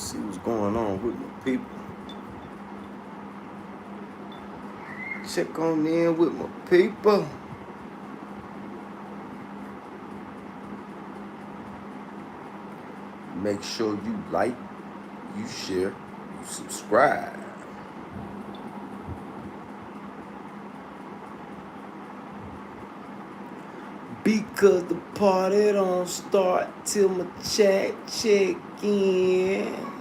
See what's going on with my people. Check on in with my people. Make sure you like, you share, you subscribe. Because the party don't start till my chat check in.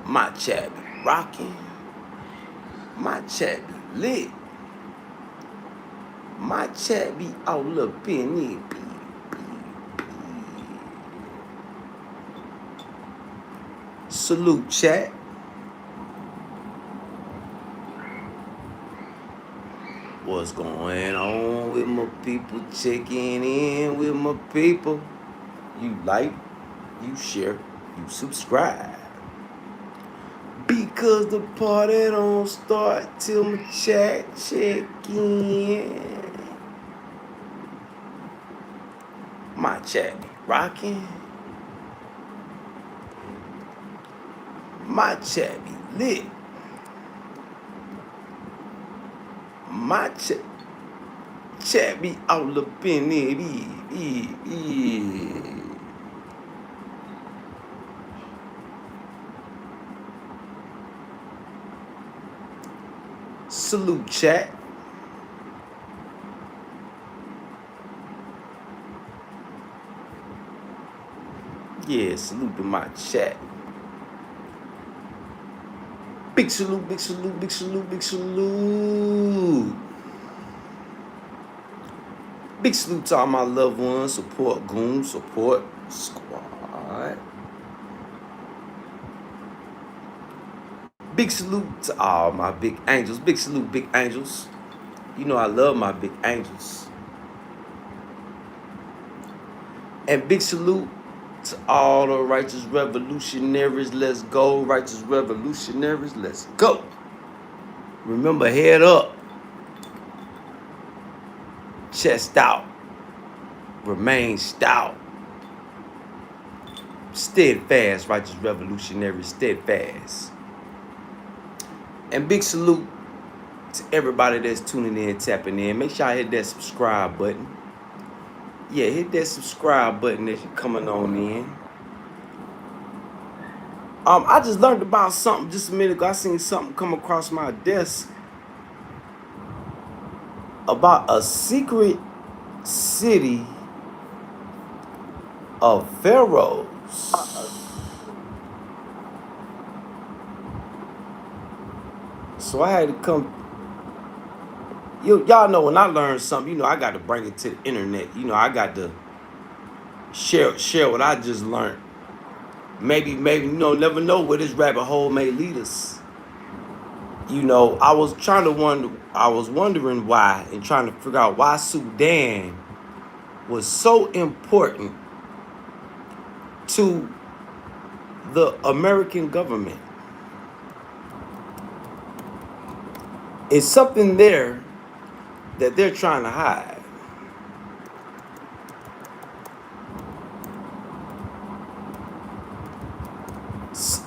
My chat be rocking. My chat be lit. My chat be all up in it. Salute, chat. What's going on with my people? Checking in with my people. You like, you share, you subscribe. Because the party don't start till my chat check in. My chat be rocking. My chat be lit. My chat be all up in it. Salute, chat. Yeah, salute to my chat. Big salute, big salute, big salute, big salute. Big salute to all my loved ones. Support Goon, support Squad. Big salute to all my big angels. Big salute, big angels. You know I love my big angels. And big salute to all the righteous revolutionaries. Let's go, righteous revolutionaries. Let's go. Remember, head up, chest out, remain stout. Steadfast, righteous revolutionaries, steadfast. And big salute to everybody that's tuning in, tapping in. Make sure I hit that subscribe button. Yeah, hit that subscribe button as you're coming on in. I just learned about something just a minute ago. I seen something come across my desk about a secret city of Pharaohs. So I had to come. Y'all know when I learn something, I got to bring it to the internet. I got to share what I just learned. Maybe, never know where this rabbit hole may lead us. I was wondering why and trying to figure out why Sudan was so important to the American government. It's something there that they're trying to hide.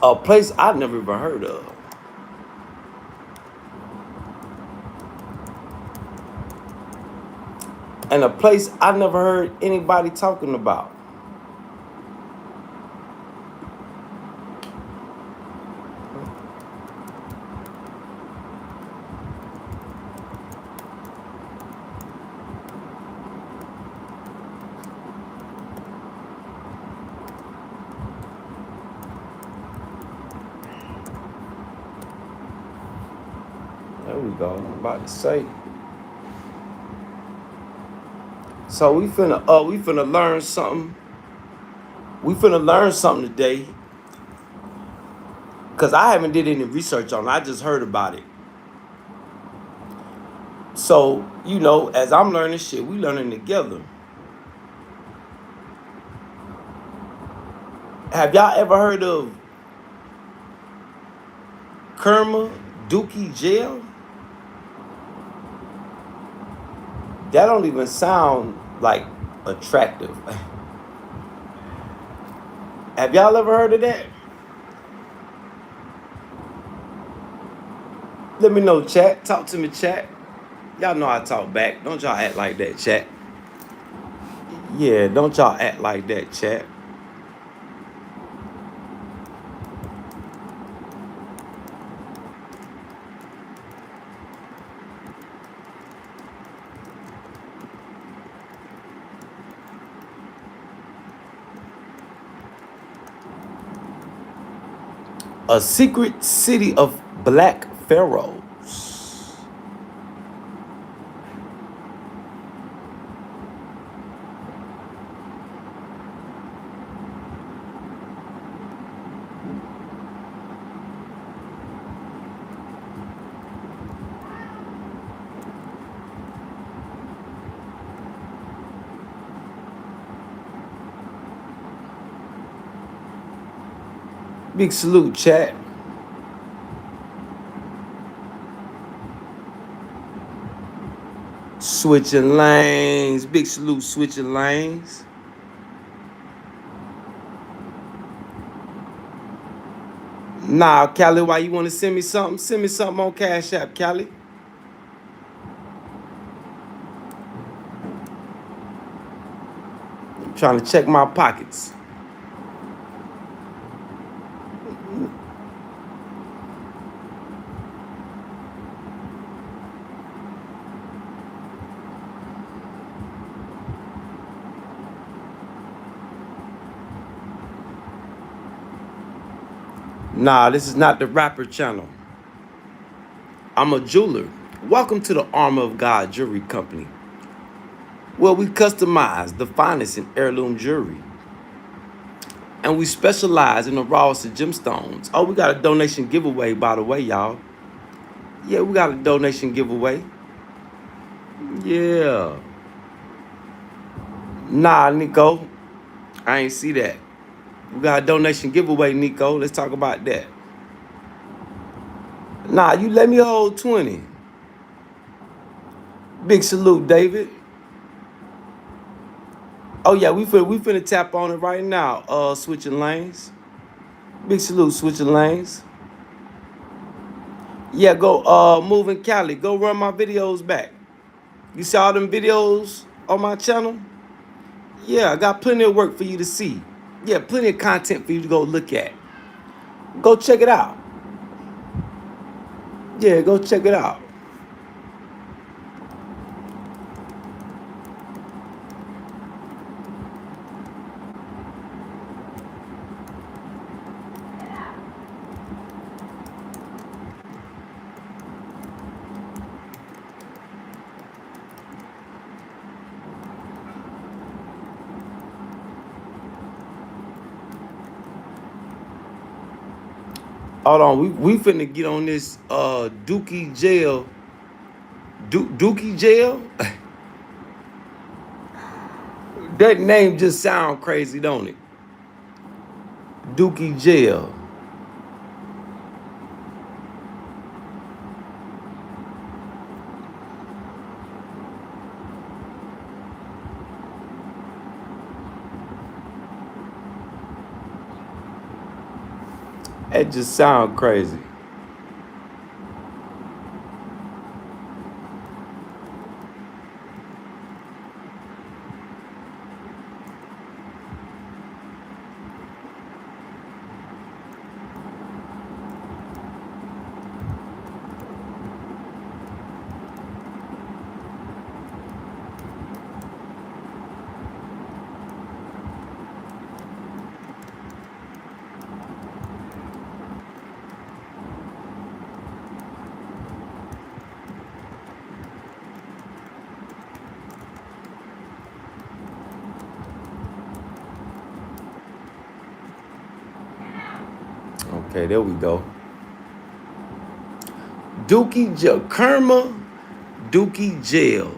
A place I've never even heard of. And a place I never heard anybody talking about. There we go. I'm about to say. So we finna learn something. We finna learn something today. Cause I haven't did any research on it. I just heard about it. So, as I'm learning shit, we learning together. Have y'all ever heard of Kerma-Doukki jail? That don't even sound like attractive. Have y'all ever heard of that? Let me know, chat. Talk to me, chat. Y'all know I talk back. Don't y'all act like that, chat. Yeah, don't y'all act like that, chat. A secret city of black pharaohs. Big salute, chat. Switching lanes. Big salute, switching lanes. Nah, Callie, why you want to send me something? Send me something on Cash App, Callie. I'm trying to check my pockets. Nah, this is not the rapper channel. I'm a jeweler. Welcome to the Armor of God Jewelry Company, where we customize the finest in heirloom jewelry. And we specialize in the rawest of gemstones. Oh, we got a donation giveaway, by the way, y'all. Yeah, we got a donation giveaway. Yeah. Nah, Nico. I ain't see that. We got a donation giveaway, Nico. Let's talk about that. Nah, you let me hold 20. Big salute, David. Oh yeah, we finna tap on it right now. Switching lanes. Big salute, switching lanes. Yeah, go moving Cali. Go run my videos back. You saw them videos on my channel? Yeah, I got plenty of work for you to see. Yeah, plenty of content for you to go look at. Go check it out. Yeah, go check it out. Hold on, we finna get on this Dookie jail. Dookie jail? That name just sound crazy, don't it? Dookie jail. That just sound crazy. Okay, there we go. Dookie jail. Kerma-Doukki jail.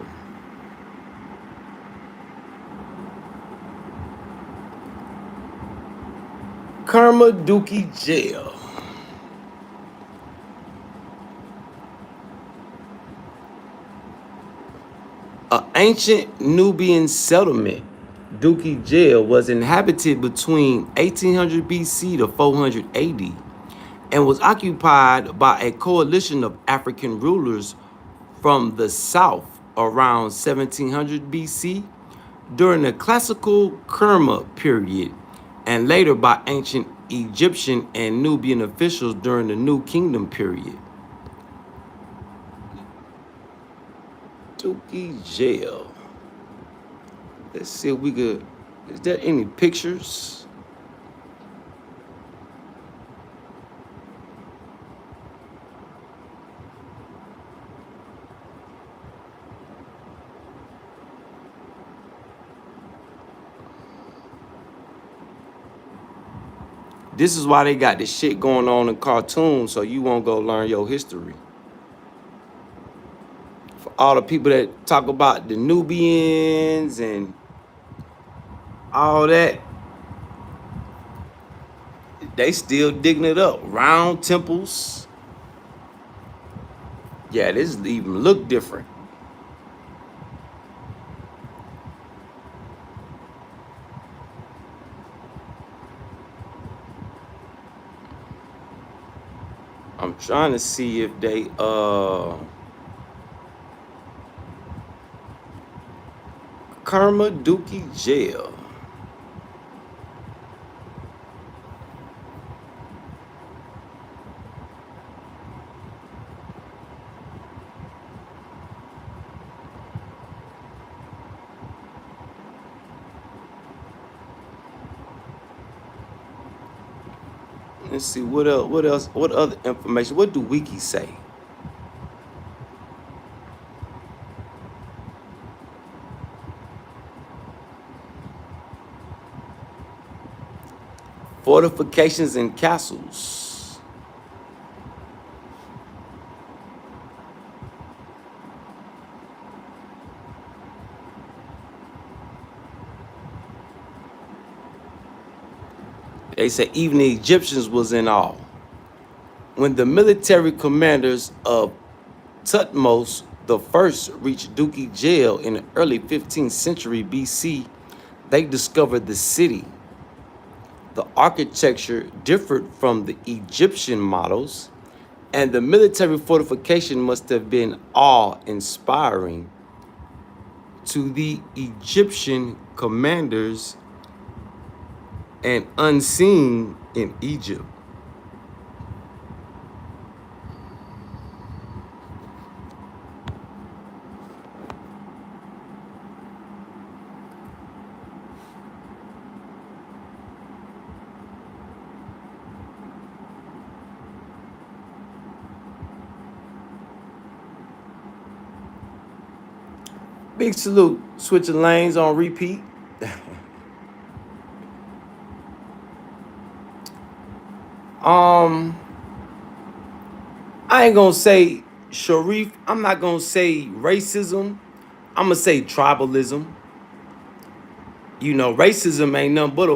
Kerma-Doukki jail. An ancient Nubian settlement Kerma-Doukki jail was inhabited between 1800 BC to 400 AD and was occupied by a coalition of African rulers from the south around 1700 BC during the classical Kerma period and later by ancient Egyptian and Nubian officials during the New Kingdom period. Doukki jail. Let's see if we could. Is there any pictures? This is why they got this shit going on in cartoons, so you won't go learn your history. For all the people that talk about the Nubians and all that, they still digging it up. Round temples. Yeah, this even look different. I'm trying to see if they Kerma-Doukki jail. Let's see what else. What else? What other information? What do Wiki say? Fortifications and castles. They say even the Egyptians was in awe. When the military commanders of Tutmos the First reached Doukki jail in the early 15th century BC, they discovered the city. The architecture differed from the Egyptian models, and the military fortification must have been awe-inspiring to the Egyptian commanders and unseen in Egypt. Big salute, switching lanes on repeat. I ain't gonna say Sharif, I'm not gonna say racism. I'm gonna say tribalism. You know, racism ain't nothing but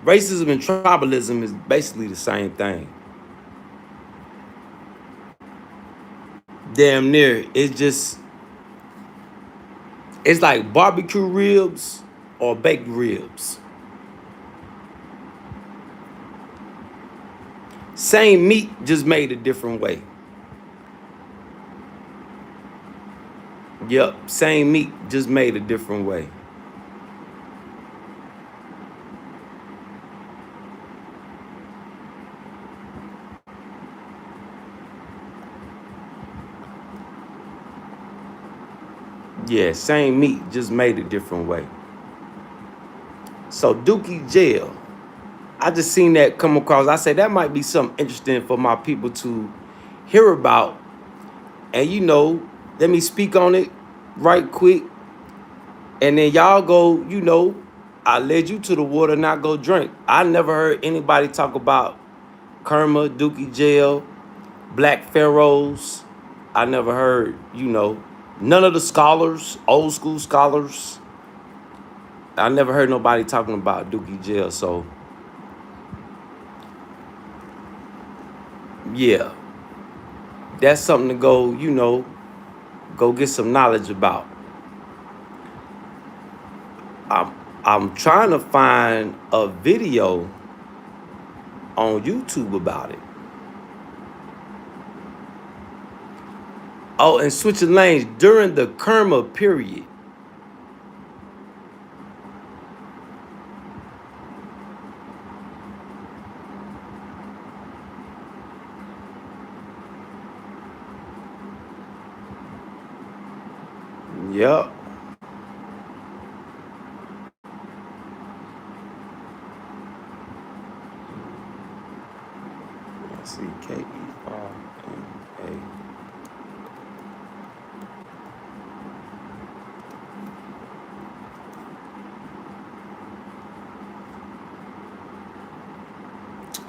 racism and tribalism is basically the same thing. Damn near. It's like barbecue ribs or baked ribs. Same meat, just made a different way. Yep, same meat, just made a different way. Yeah, same meat, just made a different way. So Doukki jail, I just seen that come across. I said that might be something interesting for my people to hear about. And you know, let me speak on it right quick. And then y'all go, you know, I led you to the water, not go drink. I never heard anybody talk about Kerma-Doukki jail, Black Pharaohs. I never heard, you know, none of the scholars, old school scholars. I never heard nobody talking about Doukki jail. So, yeah, that's something to go, you know, go get some knowledge about. I'm trying to find a video on YouTube about it. Oh, and switching lanes during the Kerma period. Yep. Let's see, Kerma.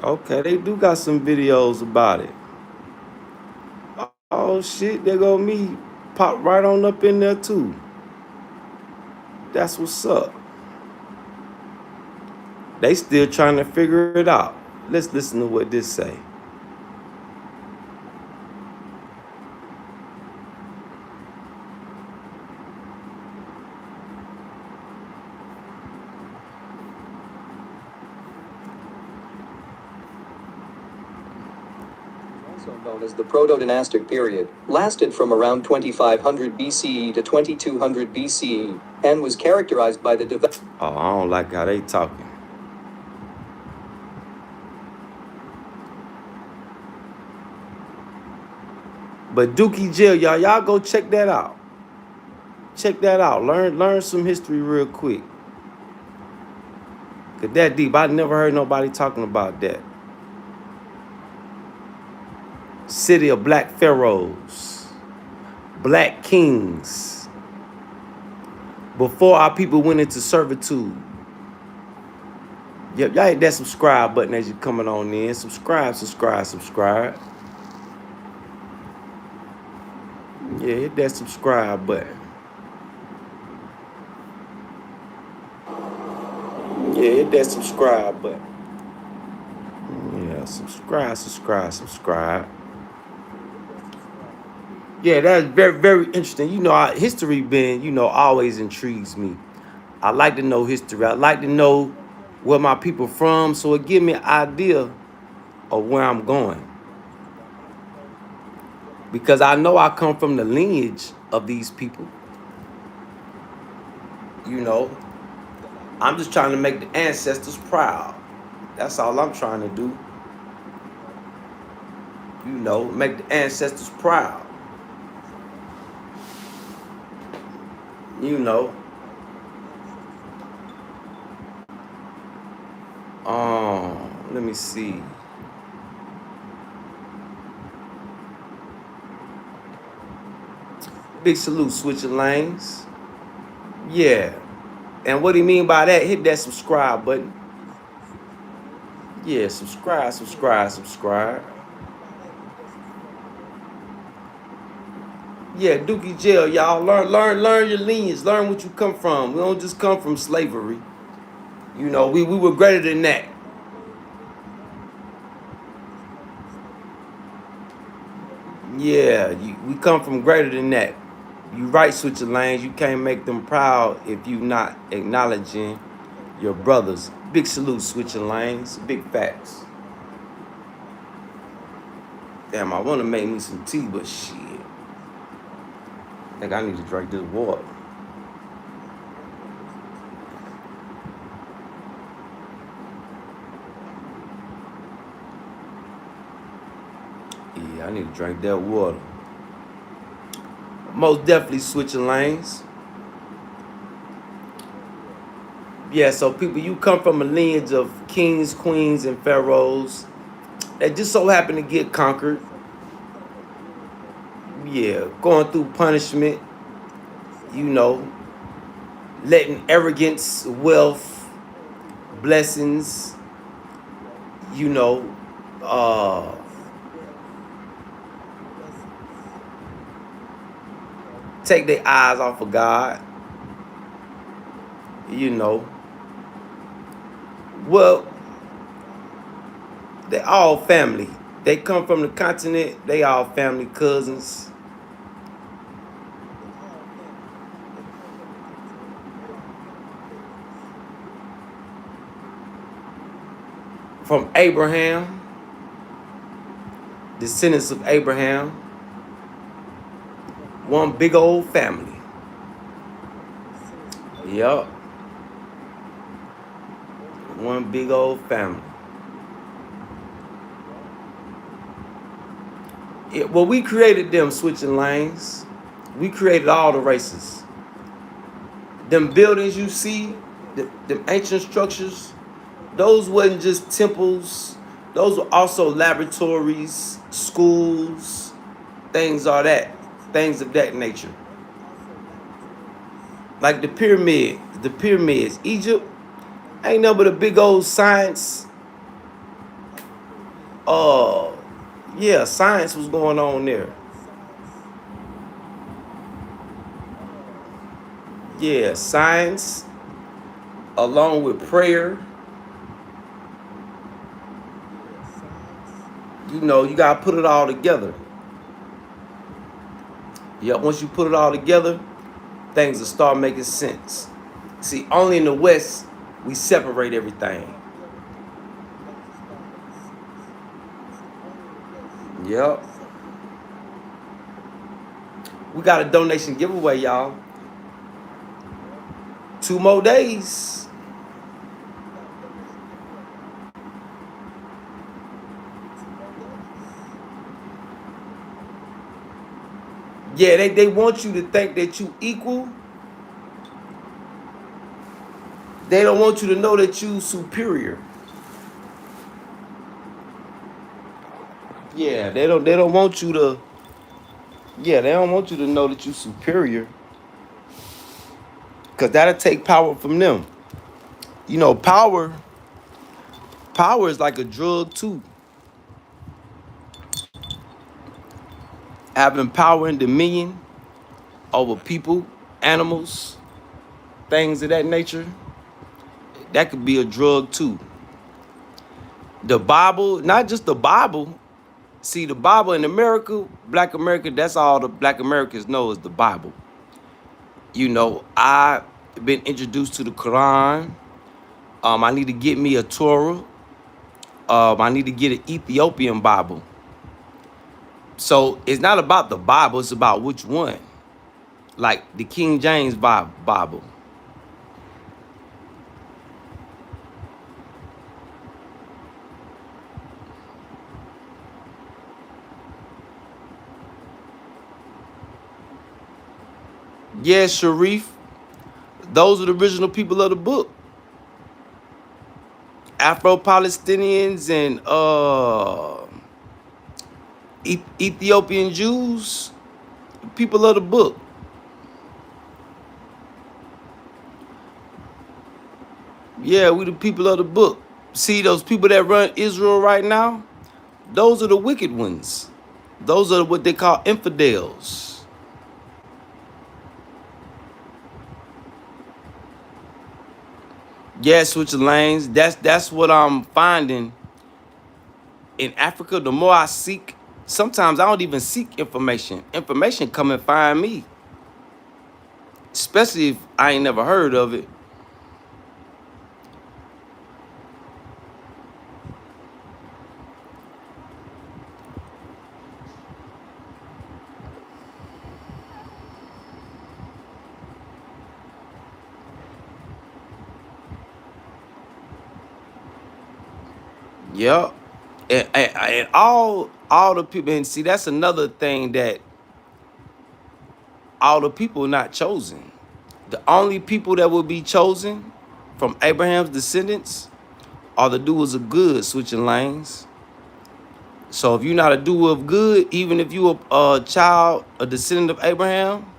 Okay, they do got some videos about it. Oh shit, there go me. Pop right on up in there too. That's what's up. They still trying to figure it out. Let's listen to what this say. Also known as the Proto-Dynastic period, lasted from around 2500 BCE to 2200 BCE, and was characterized by the development. Oh, I don't like how they talking. But Dookie Jail, y'all go check that out. Check that out. Learn some history real quick. Cause that deep. I never heard nobody talking about that. City of black pharaohs, black kings. Before our people went into servitude. Yep, y'all hit that subscribe button as you coming on in. Subscribe. Yeah, hit that subscribe button. Yeah, hit that subscribe button. Yeah, subscribe. Yeah, that's very, very interesting. You know, history been, always intrigues me. I like to know history. I like to know where my people from, so it give me an idea of where I'm going. Because I know I come from the lineage of these people. You know, I'm just trying to make the ancestors proud. That's all I'm trying to do. You know, make the ancestors proud. You know, let me see. Big salute, switching lanes. Yeah. And what do you mean by that? Hit that subscribe button. Yeah, subscribe. Yeah, Dookie Jail, y'all. Learn your lineage. Learn what you come from. We don't just come from slavery. You know, we were greater than that. Yeah, we come from greater than that. You right, switching lanes. You can't make them proud if you not acknowledging your brothers. Big salute, switching lanes. Big facts. Damn, I want to make me some tea, but shit. I think I need to drink this water. Yeah, I need to drink that water. Most definitely switching lanes. Yeah, so people, you come from a lineage of kings, queens, and pharaohs that just so happen to get conquered. Yeah, going through punishment, you know, letting arrogance, wealth, blessings, you know, uh, take their eyes off of God, you know. Well, they all family. They come from the continent. They all family, cousins. from Abraham, descendants of Abraham, one big old family. Yup, one big old family. Well, we created them switching lanes. We created all the races. Them buildings you see, them ancient structures, those wasn't just temples. Those were also laboratories, schools, things of that nature. Like the pyramids, Egypt ain't nothing but a big old science. Uh, yeah, science was going on there. Yeah, science along with prayer. You know, you gotta put it all together. Yeah, once you put it all together, things will start making sense. See, only in the West we separate everything. Yep. We got a donation giveaway, y'all. 2 more days. Yeah, they want you to think that you equal. They don't want you to know that you superior. Yeah, they don't want you to. Yeah, they don't want you to know that you superior, cause that'll take power from them. You know, power is like a drug too. Having power and dominion over people, animals, things of that nature, that could be a drug too. The Bible, not just the Bible. See, the Bible in America, Black America, that's all the Black Americans know is the Bible. You know, I've been introduced to the Quran. I need to get me a Torah. I need to get an Ethiopian Bible. So it's not about the Bible, it's about which one. Like the King James Bible. Yeah, Sharif, those are the original people of the book. Afro-Palestinians and Ethiopian Jews, people of the book. Yeah, we the people of the book. See, those people that run Israel right now, those are the wicked ones. Those are what they call infidels. Yeah, switching lanes. That's what I'm finding in Africa. The more I seek, sometimes I don't even seek information. Information come and find me, especially if I ain't never heard of it. Yep. And all the people, and see, that's another thing, that all the people not chosen. The only people that will be chosen from Abraham's descendants are the doers of good, switching lanes. So if you're not a doer of good, even if you a child, a descendant of Abraham,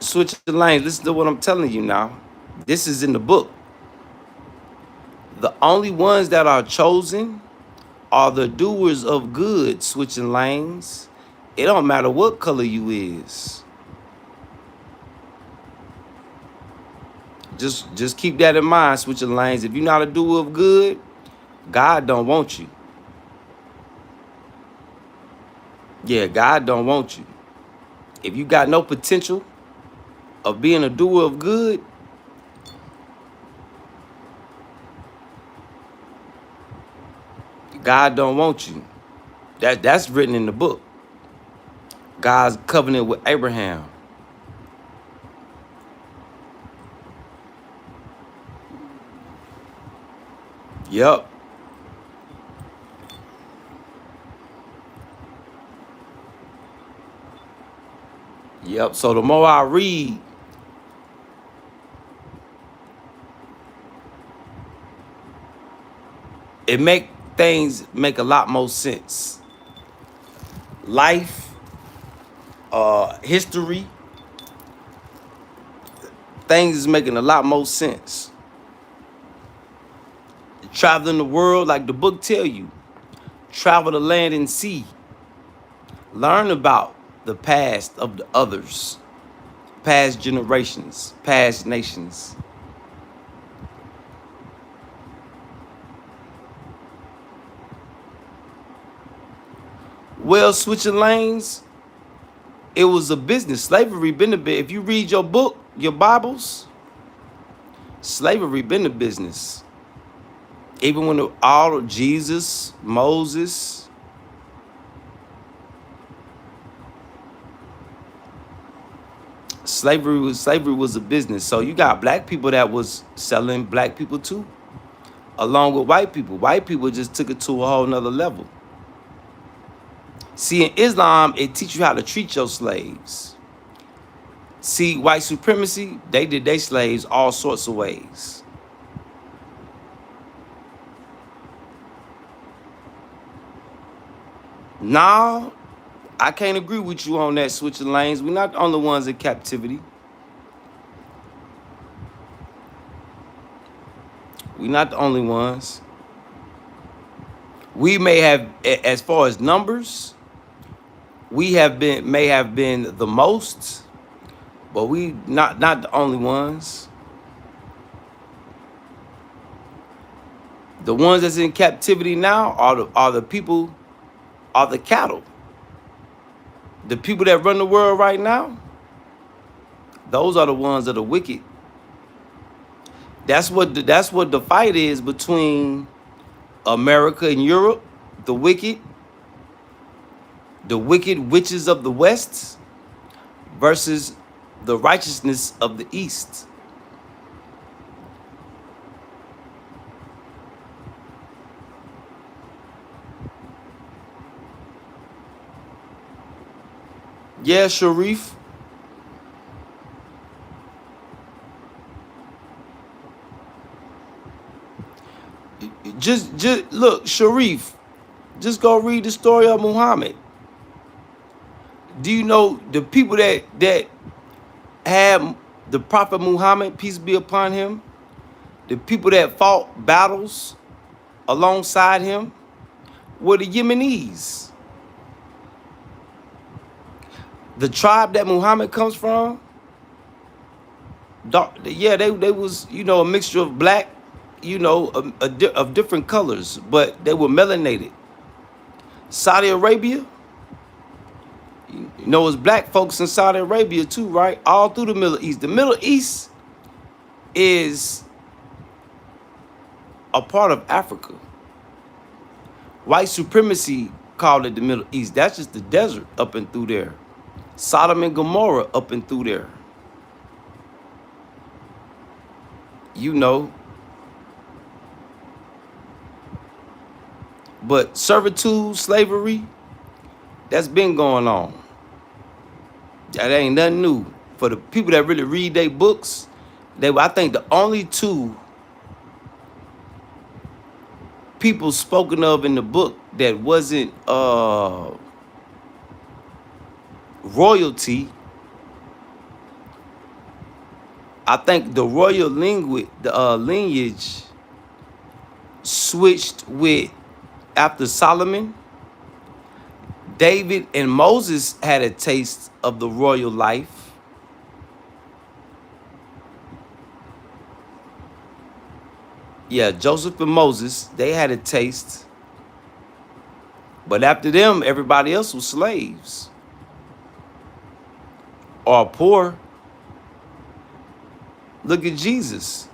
switching lanes, listen to what I'm telling you now. This is in the book. The only ones that are chosen are the doers of good, switching lanes. It don't matter what color you is. Just keep that in mind, switching lanes. If you're not a doer of good, God don't want you. Yeah, God don't want you. If you got no potential of being a doer of good, God don't want you. That's written in the book. God's covenant with Abraham. Yep. Yep. So the more I read, it make things make a lot more sense. Life, history, things is making a lot more sense. Traveling the world, like the book tell you, travel the land and sea. Learn about the past of the others, past generations, past nations. Well, switching lanes, it was a business. Slavery been a bit. If you read your book, your Bibles, slavery been a business. Even when all of Jesus, Moses, slavery was a business. So you got black people that was selling black people too, along with white people. White people just took it to a whole nother level. See, in Islam, it teaches you how to treat your slaves. See, white supremacy, they did their slaves all sorts of ways. Now, I can't agree with you on that switching lanes. We're not the only ones in captivity. We're not the only ones. We may have, as far as numbers, may have been the most, but we not the only ones. The ones that's in captivity now are the people, are the cattle. The people that run the world right now, those are the ones that are wicked. That's what the fight is between America and Europe, the wicked witches of the West versus the righteousness of the East. Yeah, Sharif. Just look, Sharif. Just go read the story of Muhammad. Do you know the people that had the Prophet Muhammad, peace be upon him? The people that fought battles alongside him were the Yemenis. The tribe that Muhammad comes from, yeah, they was, a mixture of black, of different colors, but they were melanated. Saudi Arabia, it's black folks in Saudi Arabia too, right? All through the Middle East. The Middle East is a part of Africa. White supremacy called it the Middle East. That's just the desert up and through there. Sodom and Gomorrah up and through there. But servitude, slavery, that's been going on. That ain't nothing new. For the people that really read their books, I think the only two people spoken of in the book that wasn't royalty, I think the royal lineage switched with after Solomon. David and Moses had a taste of the royal life. Yeah, Joseph and Moses, they had a taste. But after them, everybody else was slaves or poor. Look at Jesus,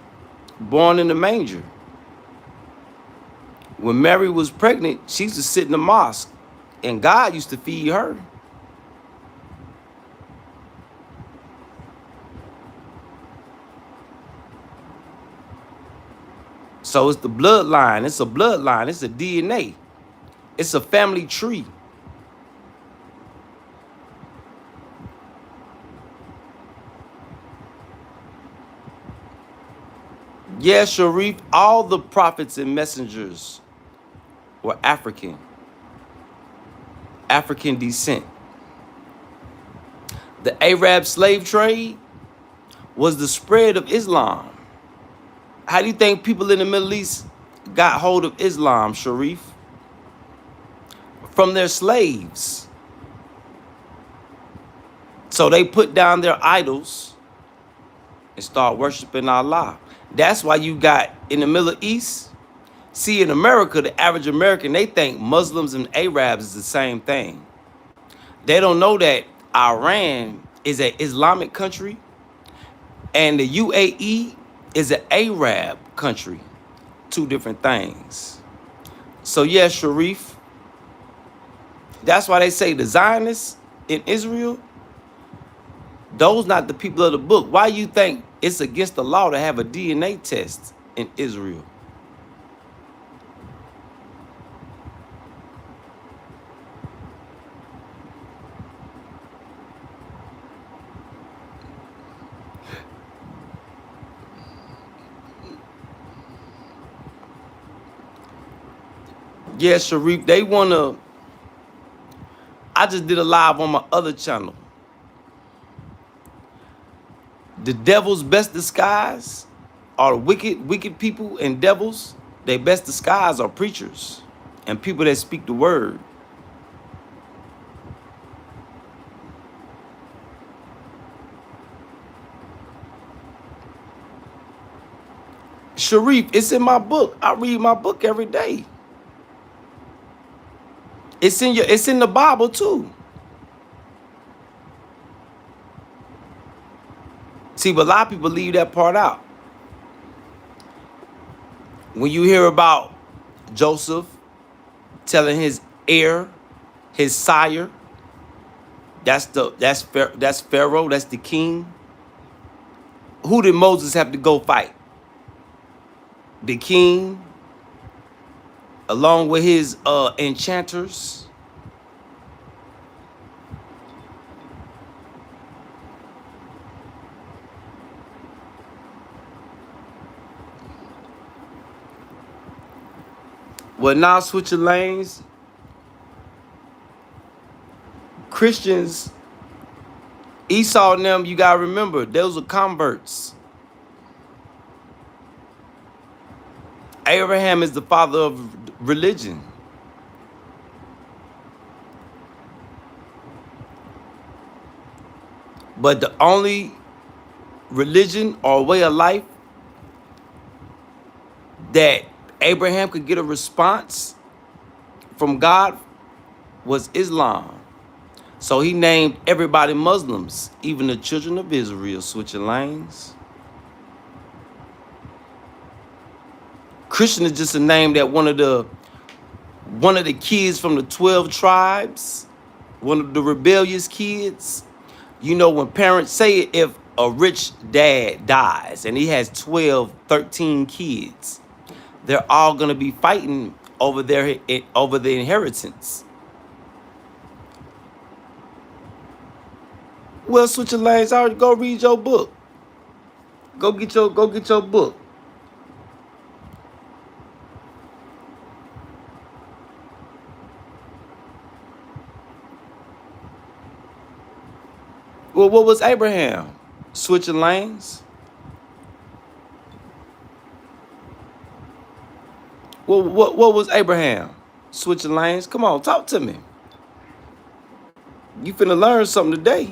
born in the manger. When Mary was pregnant, she used to sit in the mosque, and God used to feed her. So it's the bloodline. It's a bloodline. It's a DNA. It's a family tree. Yeah, Sharif, all the prophets and messengers were African descent. The Arab slave trade was the spread of Islam. How do you think people in the Middle East got hold of Islam, Sharif? From their slaves. So they put down their idols and start worshiping Allah. That's why you got in the Middle East, see in America, the average American, they think Muslims and Arabs is the same thing. They don't know that Iran is an Islamic country and the UAE is an Arab country. Two different things. So yeah, Sharif, that's why they say the Zionists in Israel, those not the people of the book. Why you think it's against the law to have a DNA test in Israel? Yeah, Sharif, they wanna. I just did a live on my other channel. The devil's best disguise are wicked people and devils. Their best disguise are preachers and people that speak the word. Sharif, it's in my book. I read my book every day. It's in the Bible too. See, but a lot of people leave that part out. When you hear about Joseph telling his heir, his sire, that's Pharaoh, that's the king. Who did Moses have to go fight? The king, along with his enchanters. Well, now switching lanes, Christians, Esau and them, you gotta remember, those are converts. Abraham is the father of religion. But the only religion or way of life that Abraham could get a response from God was Islam. So he named everybody Muslims, even the children of Israel, switching lanes. Christian is just a name that one of the kids from the 12 tribes, one of the rebellious kids. You know, when parents say it, if a rich dad dies and he has 12, 13 kids, they're all gonna be fighting over the inheritance. Well, switching lanes, I already go read your book. Go get your book. Well, what was Abraham? Switching lanes? Well, what was Abraham? Switching lanes? Come on, talk to me. You finna learn something today.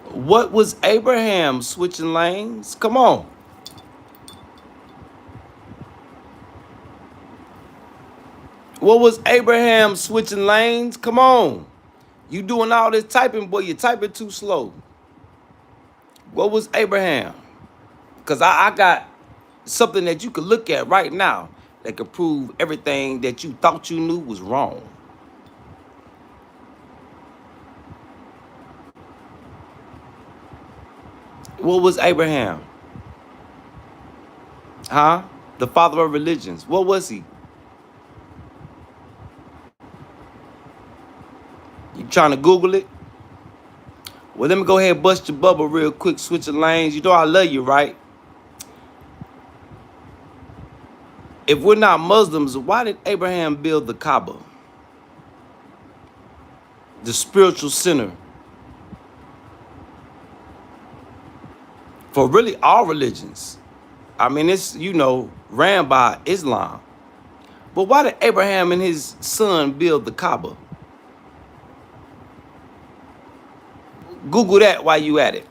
What was Abraham switching lanes? Come on. What was Abraham switching lanes? Come on. You doing all this typing, boy, you're typing too slow. What was Abraham? Because I got something that you could look at right now that could prove everything that you thought you knew was wrong. What was Abraham? Huh? The father of religions. What was he? You trying to Google it? Well, let me go ahead and bust your bubble real quick, switching lanes. You know I love you, right? If we're not Muslims, why did Abraham build the Kaaba? The spiritual center for really all religions. I mean, it's, ran by Islam. But why did Abraham and his son build the Kaaba? Google that while you at it.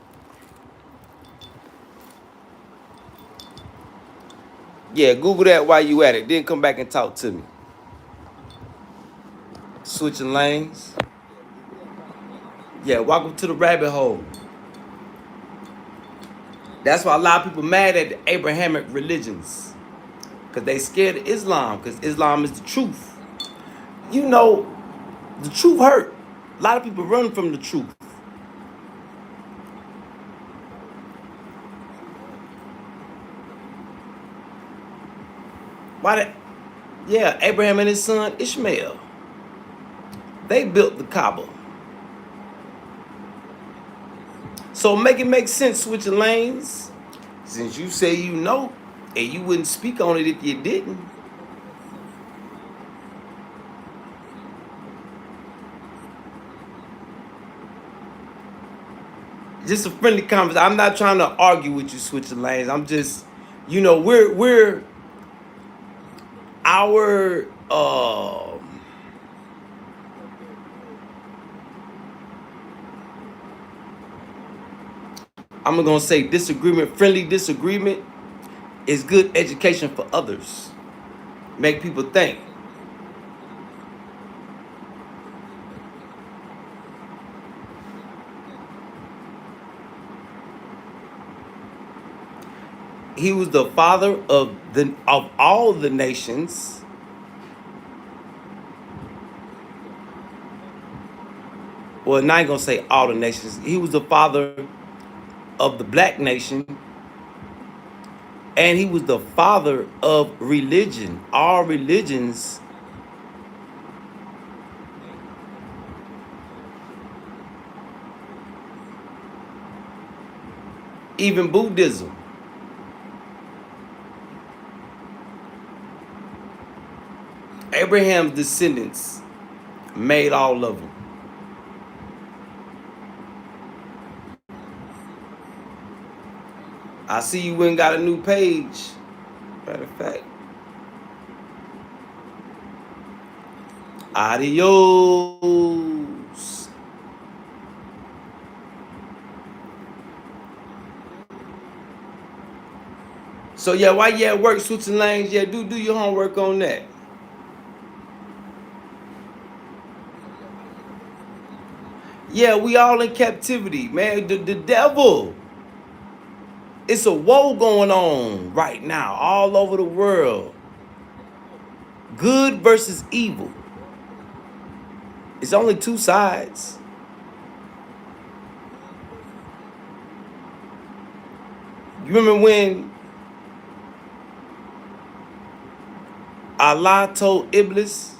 Yeah, Google that while you at it. Then come back and talk to me. Switching lanes. Yeah, welcome to the rabbit hole. That's why a lot of people mad at the Abrahamic religions. Because they scared of Islam. Because Islam is the truth. You know, the truth hurt. A lot of people run from the truth. Why did, yeah, Abraham and his son Ishmael, they built the Kaaba. So make it make sense switching lanes. Since you say you know, and you wouldn't speak on it if you didn't. Just a friendly conversation. I'm not trying to argue with you switching lanes. I'm just, we're our I'm gonna say disagreement, friendly disagreement is good education for others. Make people think. He was the father of all the nations. Well, not gonna say all the nations. He was the father of the black nation, and he was the father of religion. All religions, even Buddhism. Abraham's descendants made all of them. I see you went and got a new page. Matter of fact. Adios. So yeah, while you at work switching lanes, yeah, do your homework on that. Yeah, we all in captivity, man. The devil. It's a war going on right now all over the world. Good versus evil. It's only two sides. You remember when Allah told Iblis,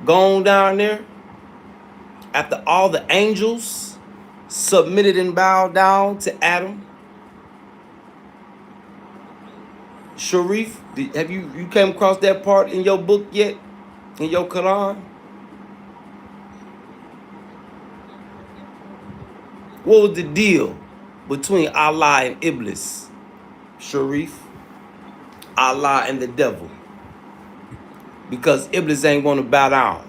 go on down there after all the angels submitted and bowed down to Adam? Sharif, have you came across that part in your book yet? In your Quran? What was the deal between Allah and Iblis? Sharif, Allah and the devil. Because Iblis ain't gonna bow down.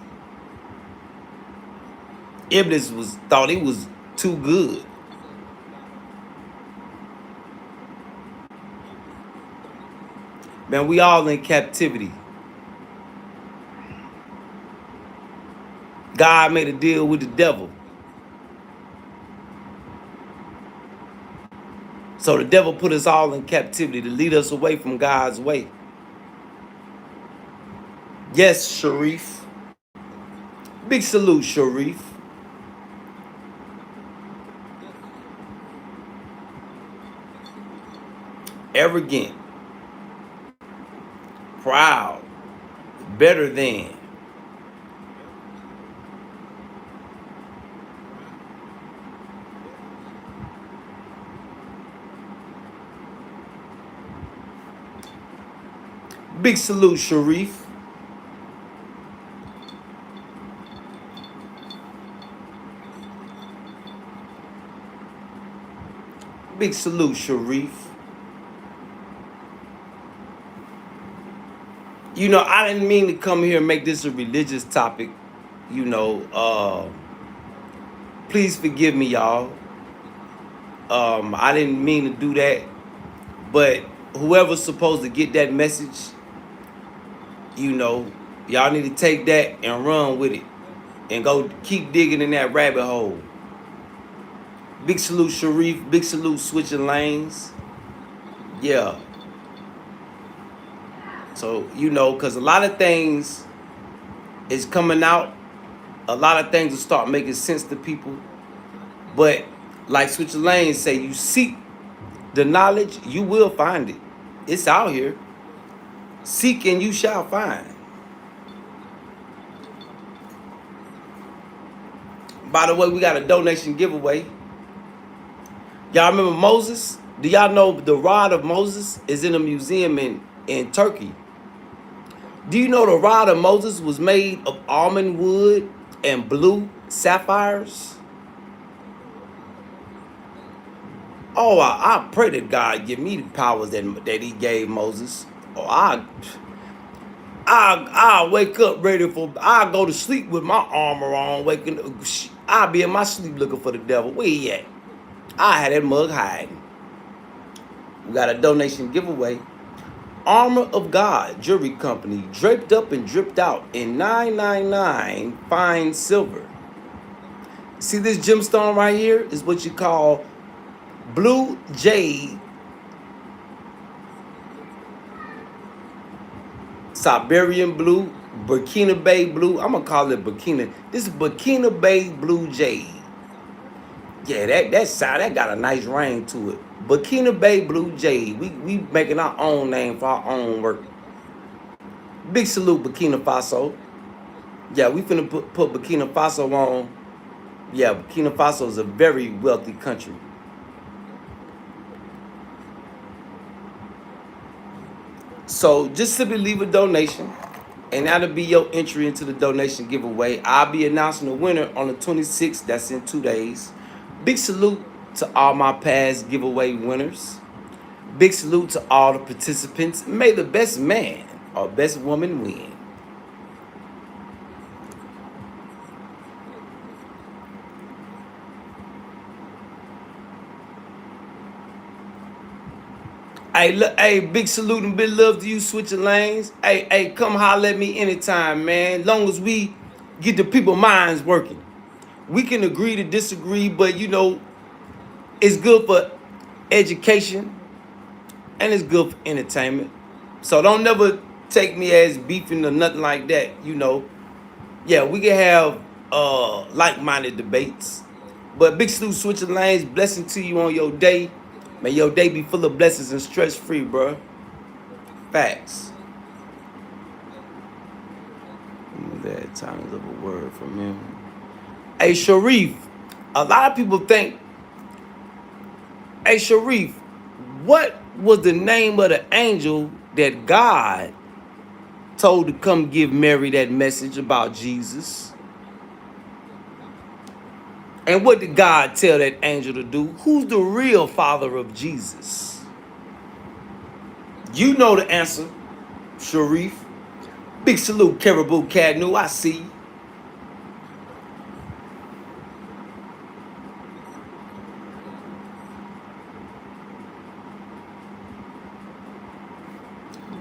Iblis thought he was too good. Man, we all in captivity. God made a deal with the devil. So the devil put us all in captivity to lead us away from God's way. Yes, Sharif. Big salute, Sharif. Arrogant, proud, better than. Big salute, Sharif. Big salute, Sharif. You know, I didn't mean to come here and make this a religious topic. You know, please forgive me, y'all. I didn't mean to do that. But whoever's supposed to get that message, you know, y'all need to take that and run with it. And go keep digging in that rabbit hole. Big salute, Sharif. Big salute, switching lanes. Yeah. So, you know, because a lot of things is coming out. A lot of things will start making sense to people. But like switching lanes say, you seek the knowledge, you will find it. It's out here. Seek and you shall find. By the way, we got a donation giveaway. Y'all remember Moses? Do y'all know the rod of Moses is in a museum in Turkey? Do you know the rod of Moses was made of almond wood and blue sapphires? Oh, I pray that God give me the powers that he gave Moses. Oh, I wake up ready for, I go to sleep with my armor on, waking up. I'll be in my sleep looking for the devil. Where he at? I had that mug hiding. We got a donation giveaway. Armor of God Jewelry Company, draped up and dripped out in 999 fine silver. See this gemstone right here is what you call blue jade, Siberian blue, Burkina Bay blue. I'm gonna call it Burkina. This is Burkina Bay blue jade. Yeah, that got a nice ring to it. Burkina Bay blue jade. We making our own name for our own work. Big salute, Burkina Faso. Yeah, we finna put Burkina Faso on. Yeah, Burkina Faso is a very wealthy country. So just simply leave a donation, and that'll be your entry into the donation giveaway. I'll be announcing the winner on the 26th. That's in 2 days. Big salute to all my past giveaway winners. Big salute to all the participants. May the best man or best woman win. Hey, look, hey, big salute and big love to you, switching lanes. Hey, come holler at me anytime, man. Long as we get the people minds working. We can agree to disagree, but you know, it's good for education and it's good for entertainment. So don't never take me as beefing or nothing like that, you know. Yeah, we can have like-minded debates. But big salute, switching lanes. Blessing to you on your day. May your day be full of blessings and stress-free, bro. Facts. That times of a word from him. Hey, Sharif. A lot of people think, hey, Sharif, what was the name of the angel that God told to come give Mary that message about Jesus? And what did God tell that angel to do? Who's the real father of Jesus? You know the answer, Sharif. Big salute, Caribou Cadnu. I see you.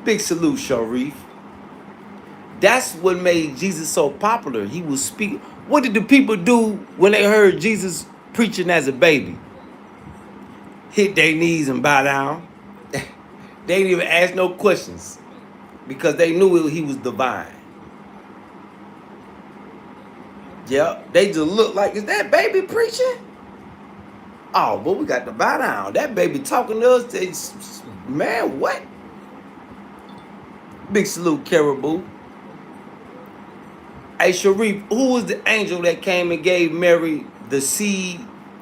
Big salute, Sharif. That's what made Jesus so popular. He was speaking. What did the people do when they heard Jesus preaching as a baby? hit their knees and bow down. They didn't even ask no questions because they knew he was divine. Yep, they just look like, is that baby preaching? Oh, but we got to bow down. That baby talking to us. Man, what? Big salute, Caribou. Hey, Sharif, who was the angel that came and gave Mary the seed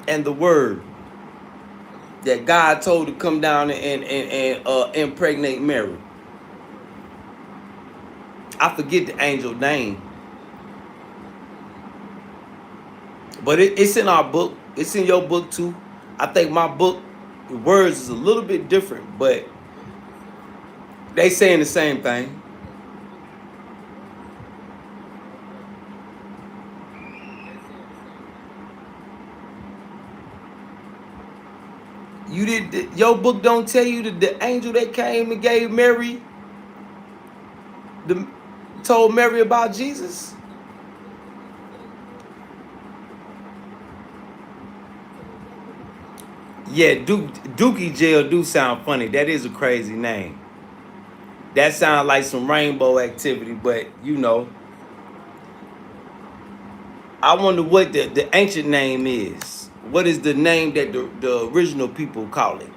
and the word that God told to come down and impregnate Mary? I forget the angel name, but it's in our book. It's in your book too. I think my book, the words is a little bit different, but they saying the same thing. You did your book don't tell you that the angel that came and gave Mary the told Mary about Jesus? Yeah, Dookie Jail do sound funny. That is a crazy name. That sounds like some rainbow activity, but you know, I wonder what the ancient name is. What is the name that the original people call it?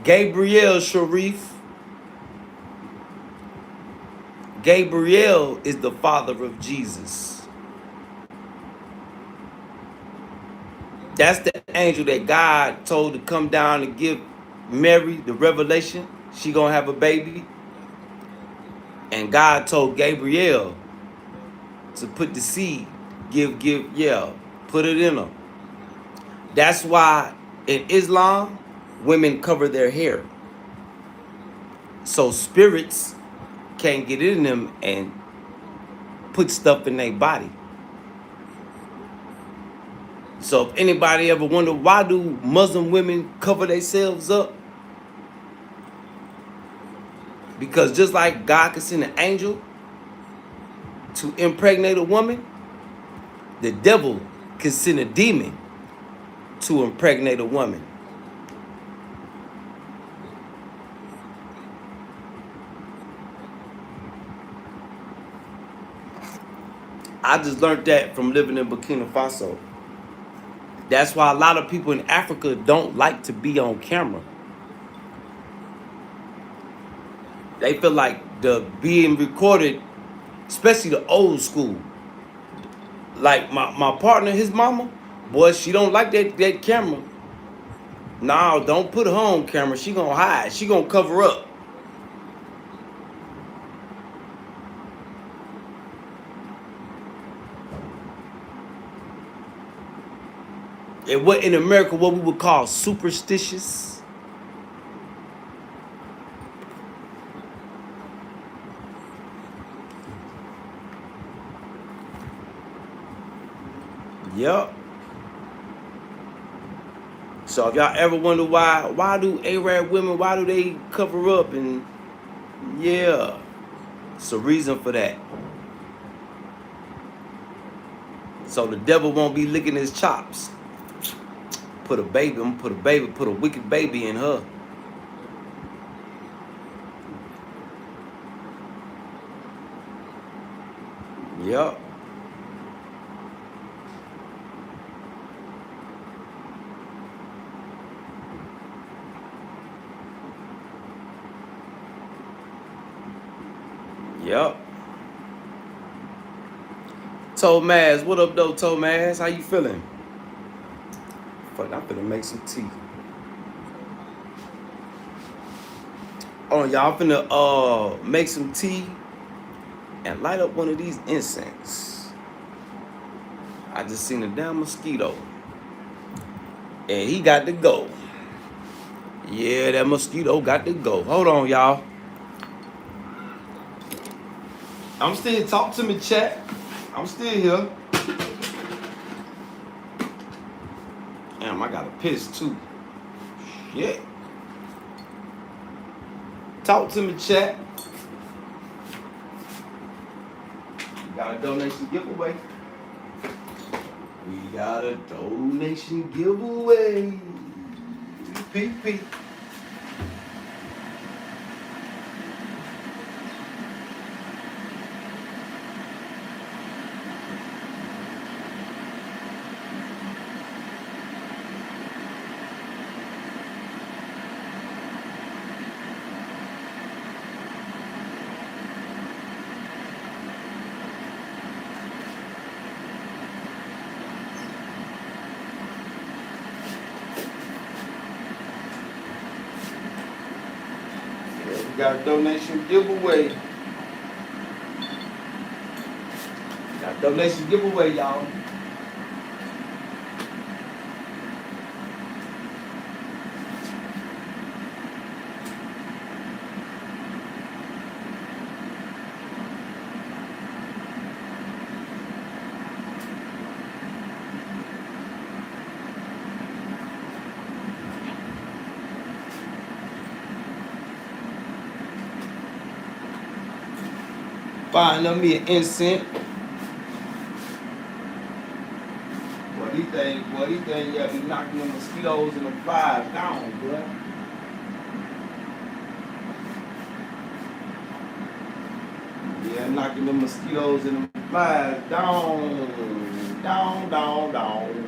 Gabriel Sharif. Gabriel is the father of Jesus. That's the angel that God told to come down and give Mary the revelation. She gonna have a baby. And God told Gabriel to put the seed, yeah, put it in her. That's why in Islam, women cover their hair. So spirits can't get in them and put stuff in their body. So if anybody ever wonder why do Muslim women cover themselves up? Because just like God can send an angel to impregnate a woman, the devil can send a demon to impregnate a woman. I just learned that from living in Burkina Faso. That's why a lot of people in Africa don't like to be on camera. They feel like the being recorded, especially the old school. Like my partner, his mama, boy, she don't like that camera. No, don't put her on camera. She gonna hide. She gonna cover up. And what in America, what we would call superstitious. Yep. So if y'all ever wonder why do Arab women, why do they cover up? And yeah, it's a reason for that. So the devil won't be licking his chops. Put a wicked baby in her. Yep. Yep. Tomaz, what up though, Tomaz? How you feeling? Fuck, I'm finna make some tea. Hold on, y'all. I'm finna make some tea and light up one of these incense. I just seen a damn mosquito. And he got to go. Yeah, that mosquito got to go. Hold on, y'all. I'm still talk to me, chat. I'm still here. Damn, I got a piss too. Shit. Talk to me, chat. We got a donation giveaway. We got a donation giveaway. PP. We got a donation giveaway. Got a donation giveaway, y'all. Find me an incense. What do you think? Yeah, be knocking the mosquitoes and the flies down, boy. Yeah, knocking the mosquitoes and the flies down, down, down, down.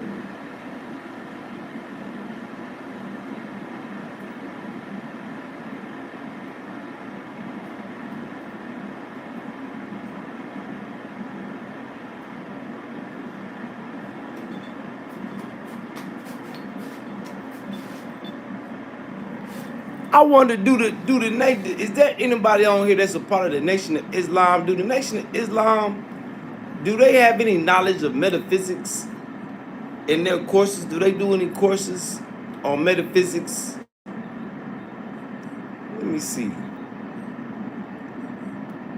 I wonder, do the nation, is there anybody on here that's a part of the Nation of Islam? Do the Nation of Islam, do they have any knowledge of metaphysics in their courses? Do they do any courses on metaphysics? Let me see.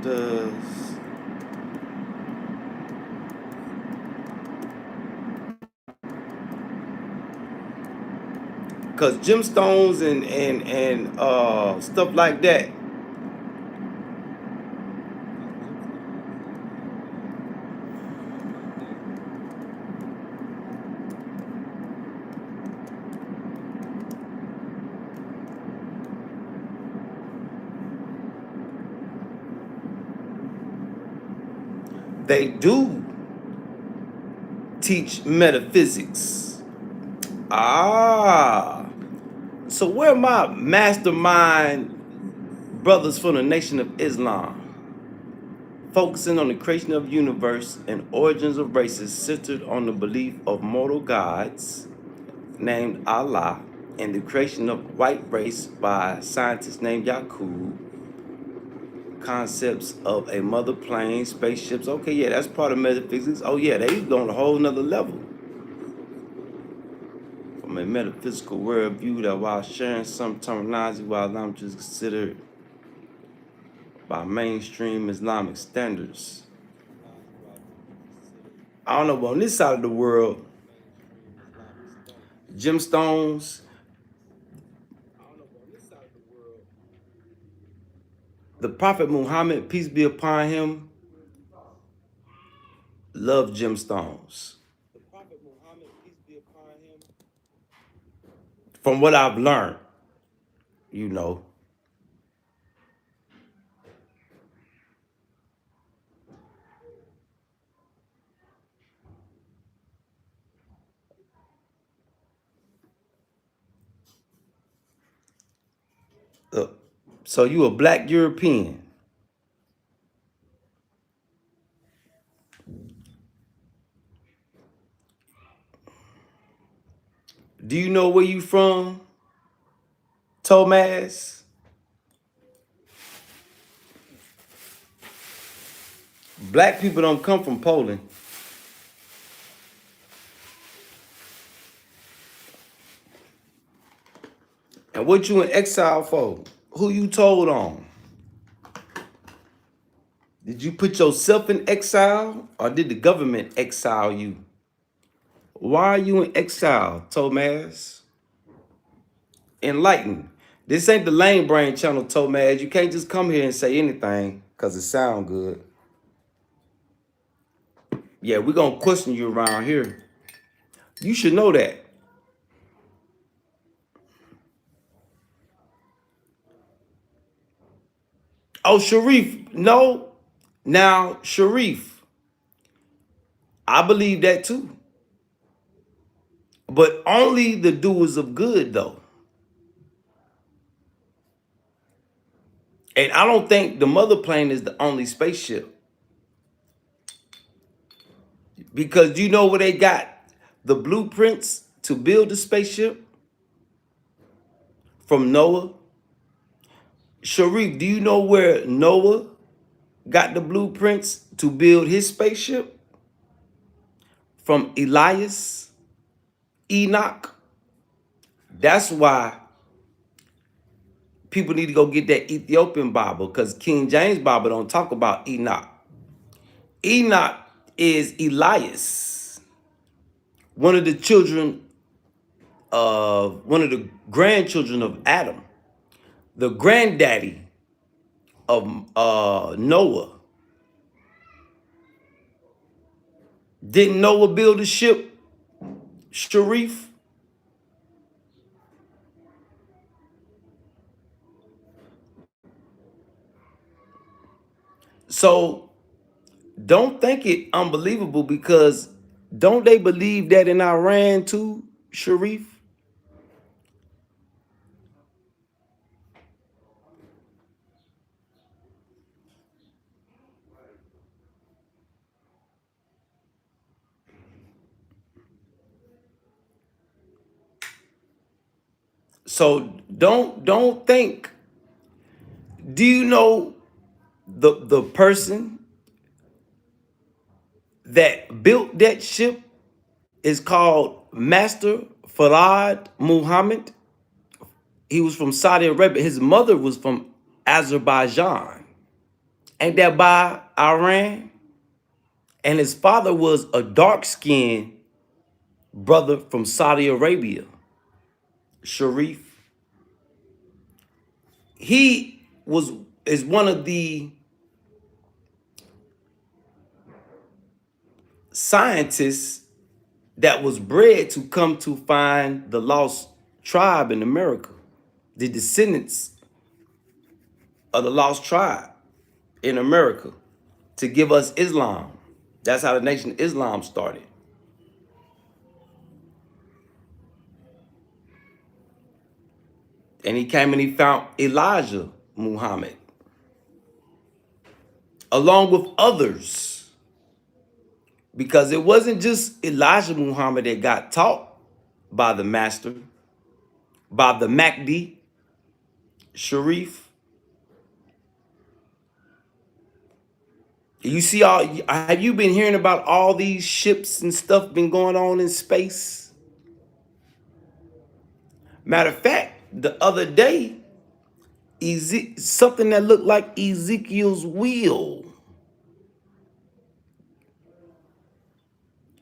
Does because gemstones and stuff like that, they do teach metaphysics. Ah, so where are my mastermind brothers from the Nation of Islam? Focusing on the creation of the universe and origins of races centered on the belief of mortal gods named Allah and the creation of white race by a scientist named Yakub. Concepts of a mother plane, spaceships. Okay, yeah, that's part of metaphysics. Oh yeah, they go on a whole nother level. From a metaphysical worldview that while sharing some terminology while I'm just considered by mainstream Islamic standards. I don't know, but on this side of the world, gemstones, the Prophet Muhammad, peace be upon him, loved gemstones. From what I've learned, you know. Uh, so you a black European. Do you know where you from, Tomas? Black people don't come from Poland. And what you in exile for? Who you told on? Did you put yourself in exile or did the government exile you? Why are you in exile, Tomaz? Enlighten. This ain't the Lane Brain channel, Tomaz. You can't just come here and say anything because it sound good. Yeah, we're going to question you around here. You should know that. Oh, Sharif, no. Now, Sharif, I believe that too. But only the doers of good, though. And I don't think the mother plane is the only spaceship. Because you know where they got the blueprints to build the spaceship? From Noah. Sharif, do you know where Noah got the blueprints to build his spaceship? From Elias, Enoch. That's why people need to go get that Ethiopian Bible, because King James Bible don't talk about Enoch. Enoch is Elias, one of the children of, one of the grandchildren of Adam, the granddaddy of Noah. Didn't Noah build a ship, Sharif? So don't think it unbelievable, because don't they believe that in Iran too, Sharif? So don't think. Do you know the person that built that ship is called Master Farad Muhammad? He was from Saudi Arabia. His mother was from Azerbaijan. Ain't that by Iran? And his father was a dark-skinned brother from Saudi Arabia, Sharif. He is one of the scientists that was bred to come to find the lost tribe in America, the descendants of the lost tribe in America, to give us Islam. That's how the Nation of Islam started. And he came and he found Elijah Muhammad, along with others, because it wasn't just Elijah Muhammad that got taught by the master, by the Mahdi, Sharif. You see, have you been hearing about all these ships and stuff been going on in space? Matter of fact, the other day, something that looked like Ezekiel's wheel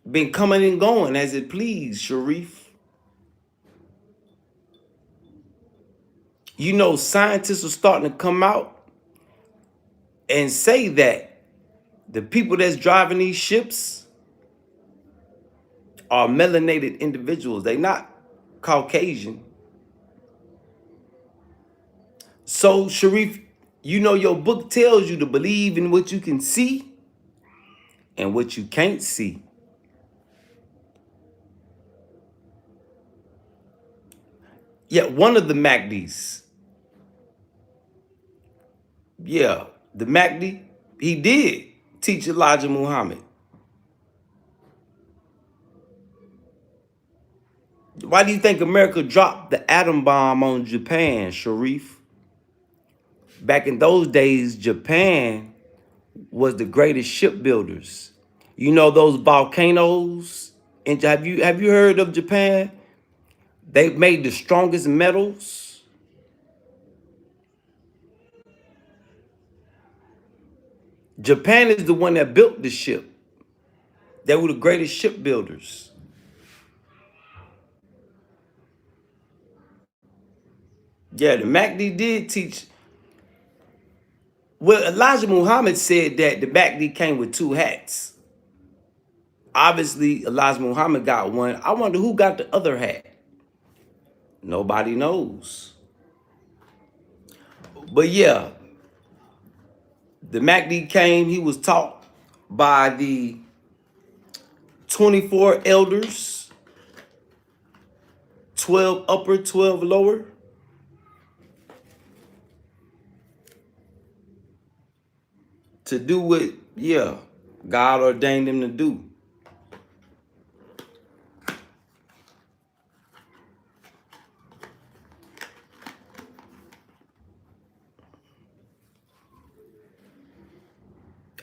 been coming and going as it please, Sharif. You know, scientists are starting to come out and say that the people that's driving these ships are melanated individuals. They're not Caucasian. So, Sharif, you know your book tells you to believe in what you can see and what you can't see. Yeah, one of the Mahdis, yeah, the Mahdi, he did teach Elijah Muhammad. Why do you think America dropped the atom bomb on Japan, Sharif? Back in those days, Japan was the greatest shipbuilders. You know those volcanoes? And have you heard of Japan? They made the strongest metals. Japan is the one that built the ship. They were the greatest shipbuilders. Yeah, the Mahdi did teach. Well, Elijah Muhammad said that the Mahdi came with two hats. Obviously, Elijah Muhammad got one. I wonder who got the other hat. Nobody knows. But yeah, the Mahdi came. He was taught by the 24 elders, 12 upper, 12 lower. To do what, yeah, God ordained him to do.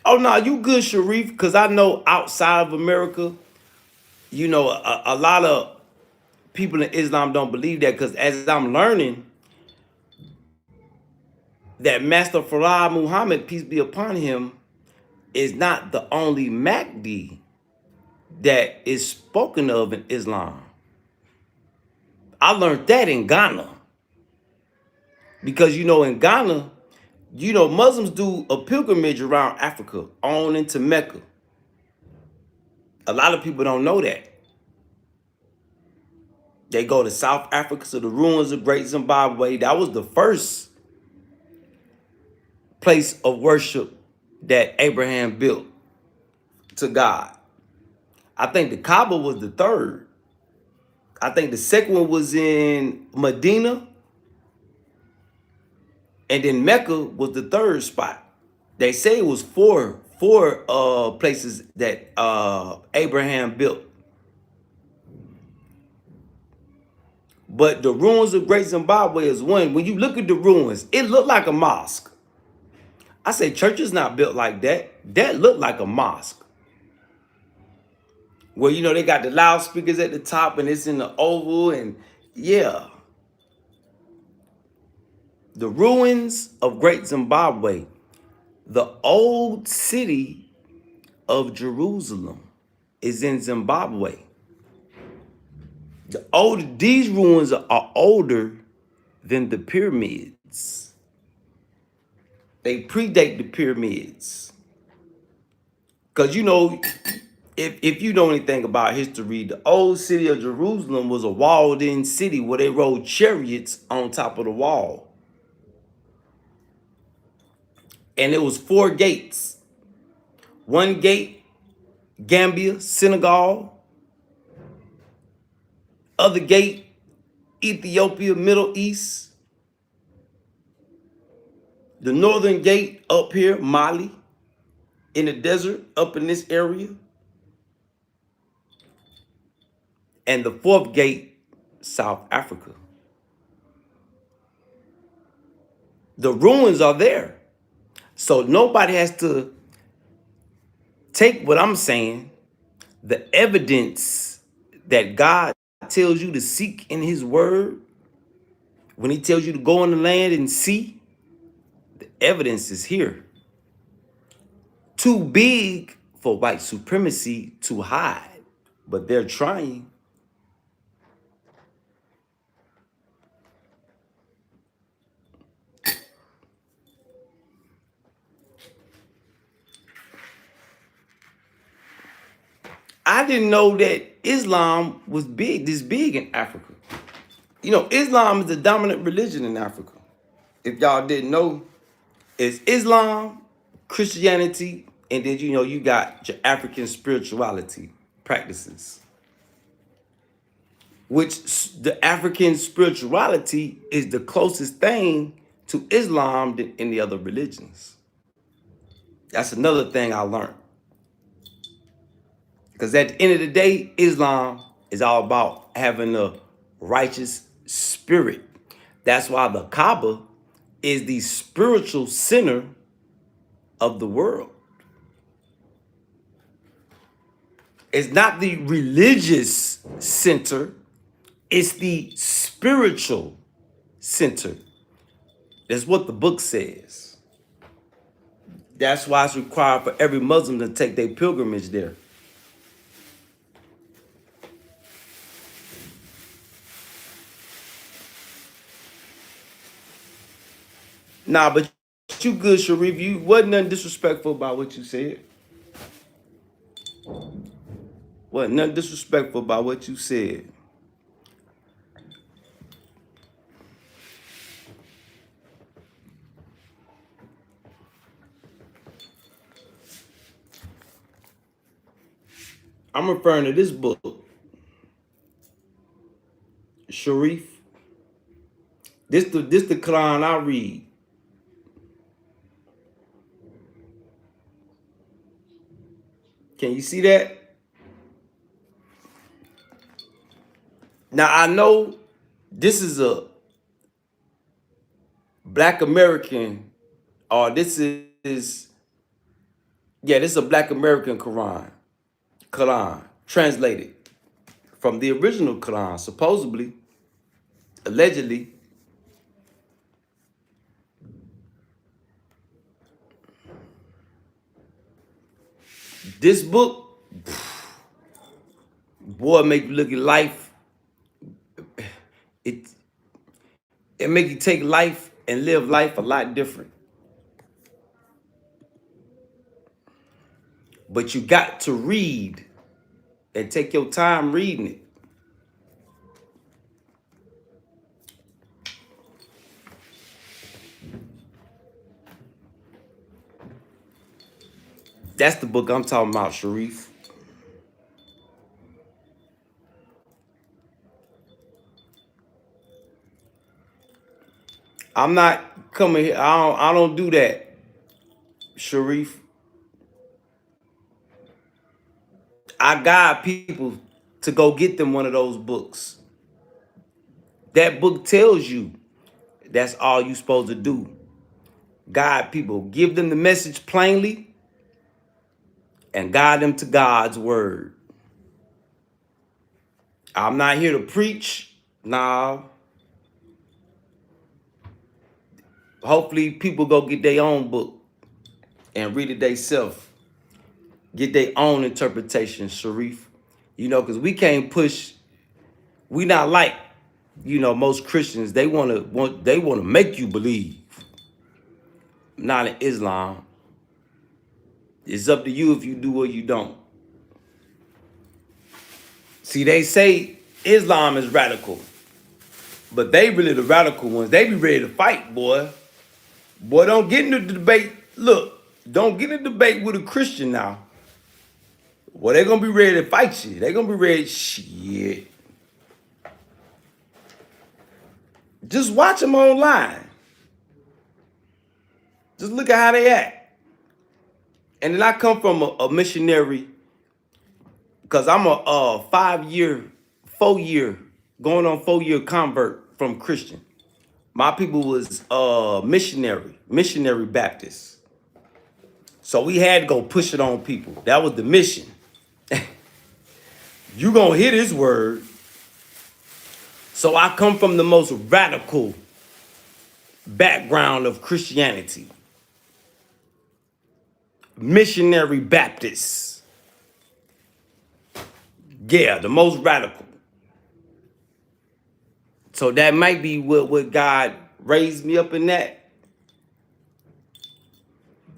Oh no, you good, Sharif? Because I know outside of America, a lot of people in Islam don't believe that. Because as I'm learning, that Master Farah Muhammad, peace be upon him, is not the only Mahdi that is spoken of in Islam. I learned that in Ghana. Because in Ghana, Muslims do a pilgrimage around Africa, on into Mecca. A lot of people don't know that. They go to South Africa to the ruins of Great Zimbabwe. That was the first place of worship that Abraham built to God. I think the Kaaba was the third. I think the second one was in Medina. And then Mecca was the third spot. They say it was four places that Abraham built. But the ruins of Great Zimbabwe is one. When you look at the ruins, it looked like a mosque. I say church is not built like that. That looked like a mosque. Where, they got the loudspeakers at the top and it's in the oval and yeah. The ruins of Great Zimbabwe, the old city of Jerusalem is in Zimbabwe. These ruins are older than the pyramids. They predate the pyramids. Because if you know anything about history, the old city of Jerusalem was a walled-in city where they rode chariots on top of the wall. And it was 4 gates. One gate, Gambia, Senegal. Other gate, Ethiopia, Middle East. The northern gate up here, Mali, in the desert, up in this area. And the 4th gate, South Africa. The ruins are there. So nobody has to take what I'm saying, the evidence that God tells you to seek in his word. When he tells you to go on the land and see, the evidence is here. Too big for white supremacy to hide, but they're trying. I didn't know that Islam was this big in Africa. Islam is the dominant religion in Africa. If y'all didn't know, it's Islam, Christianity, and then you got your African spirituality practices. Which the African spirituality is the closest thing to Islam than any other religions. That's another thing I learned. Because at the end of the day, Islam is all about having a righteous spirit. That's why the Kaaba is the spiritual center of the world. It's not the religious center, it's the spiritual center. That's what the book says. That's why it's required for every Muslim to take their pilgrimage there. Nah, but you good, Sharif. You wasn't nothing disrespectful about what you said. Wasn't nothing disrespectful about what you said. I'm referring to this book, Sharif. This the Quran I read. Can you see that? Now I know this is a Black American, or this is this is a Black American Quran translated from the original Quran, supposedly, allegedly. This book, boy, make you look at life. It it make you take life and live life a lot different. But you got to read and take your time reading it. That's the book I'm talking about, Sharif. I'm not coming here. I don't do that, Sharif. I guide people to go get them one of those books. That book tells you that's all you supposed to do. Guide people. Give them the message plainly and guide them to God's word. I'm not here to preach. Nah. Hopefully people go get their own book and read it themselves. Get their own interpretation, Sharif. You know, because we can't push. We not like, most Christians. They wanna make you believe. Not in Islam. It's up to you if you do or you don't. See, they say Islam is radical, but they really the radical ones. They be ready to fight, boy. Boy, don't get into the debate. Look, don't get in the debate with a Christian now. Well, they're gonna be ready to fight you. They're gonna be ready. Shit. Just watch them online. Just look at how they act. And then I come from a missionary, because I'm a 4-year, going on 4-year convert from Christian. My people was missionary Baptist. So we had to go push it on people. That was the mission. You gonna hear this word. So I come from the most radical background of Christianity. Missionary Baptist. Yeah, the most radical. So that might be what God raised me up in that.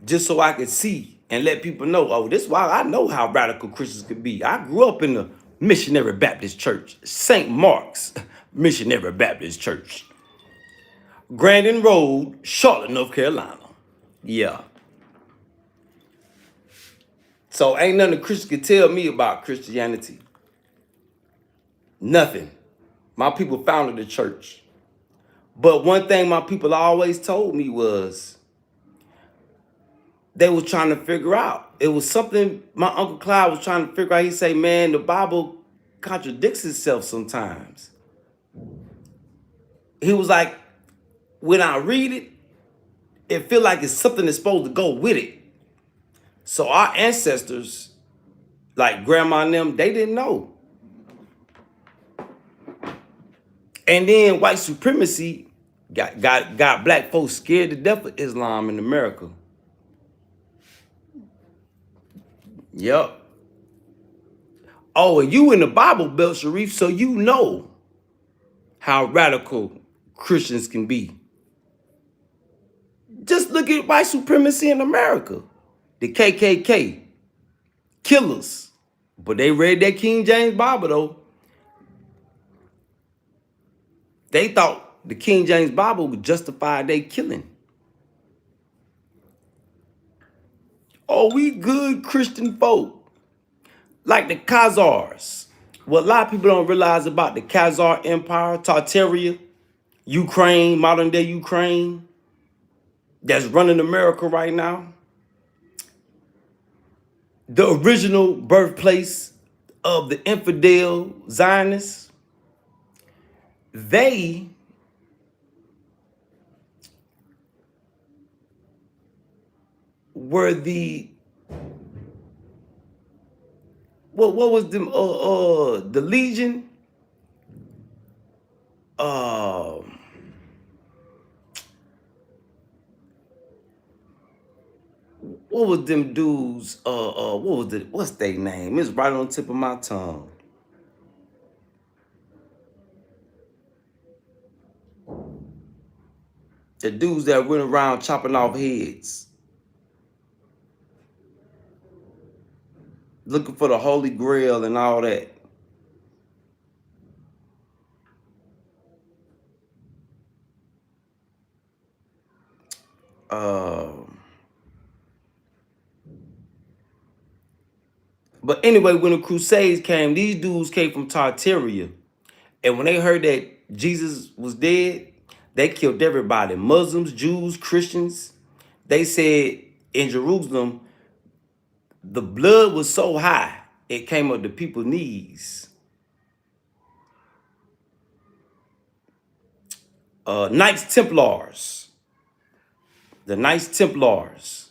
Just so I could see and let people know, oh, this is why I know how radical Christians could be. I grew up in the Missionary Baptist Church, St. Mark's Missionary Baptist Church, Grandin Road, Charlotte, North Carolina. Yeah. So ain't nothing a Christian can tell me about Christianity. Nothing. My people founded the church. But one thing my people always told me was they were trying to figure out. It was something my Uncle Clyde was trying to figure out. He say, man, the Bible contradicts itself sometimes. He was like, when I read it, it feel like it's something that's supposed to go with it. So our ancestors, Like grandma and them, they didn't know. And then white supremacy got black folks scared to death of Islam in America. Yep. Oh, and you in the Bible Belt, Sharif, so you know how radical Christians can be. Just look at white supremacy in America. The KKK, killers. But they read that King James Bible, though. They thought the King James Bible would justify their killing. Oh, we good Christian folk. Like the Khazars. What a lot of people don't realize about the Khazar Empire, Tartaria, Ukraine, modern day Ukraine, that's running America right now. The original birthplace of the infidel Zionists, they were what was them the Legion, uh what was them dudes, what's their name? It's right on the tip of my tongue. The dudes that went around chopping off heads, looking for the Holy Grail and all that. But anyway, when the Crusades came, these dudes came from Tartaria. And when they heard that Jesus was dead, they killed everybody. Muslims, Jews, Christians. They said in Jerusalem, the blood was so high, it came up to people's knees. Knights Templars. The Knights Templars.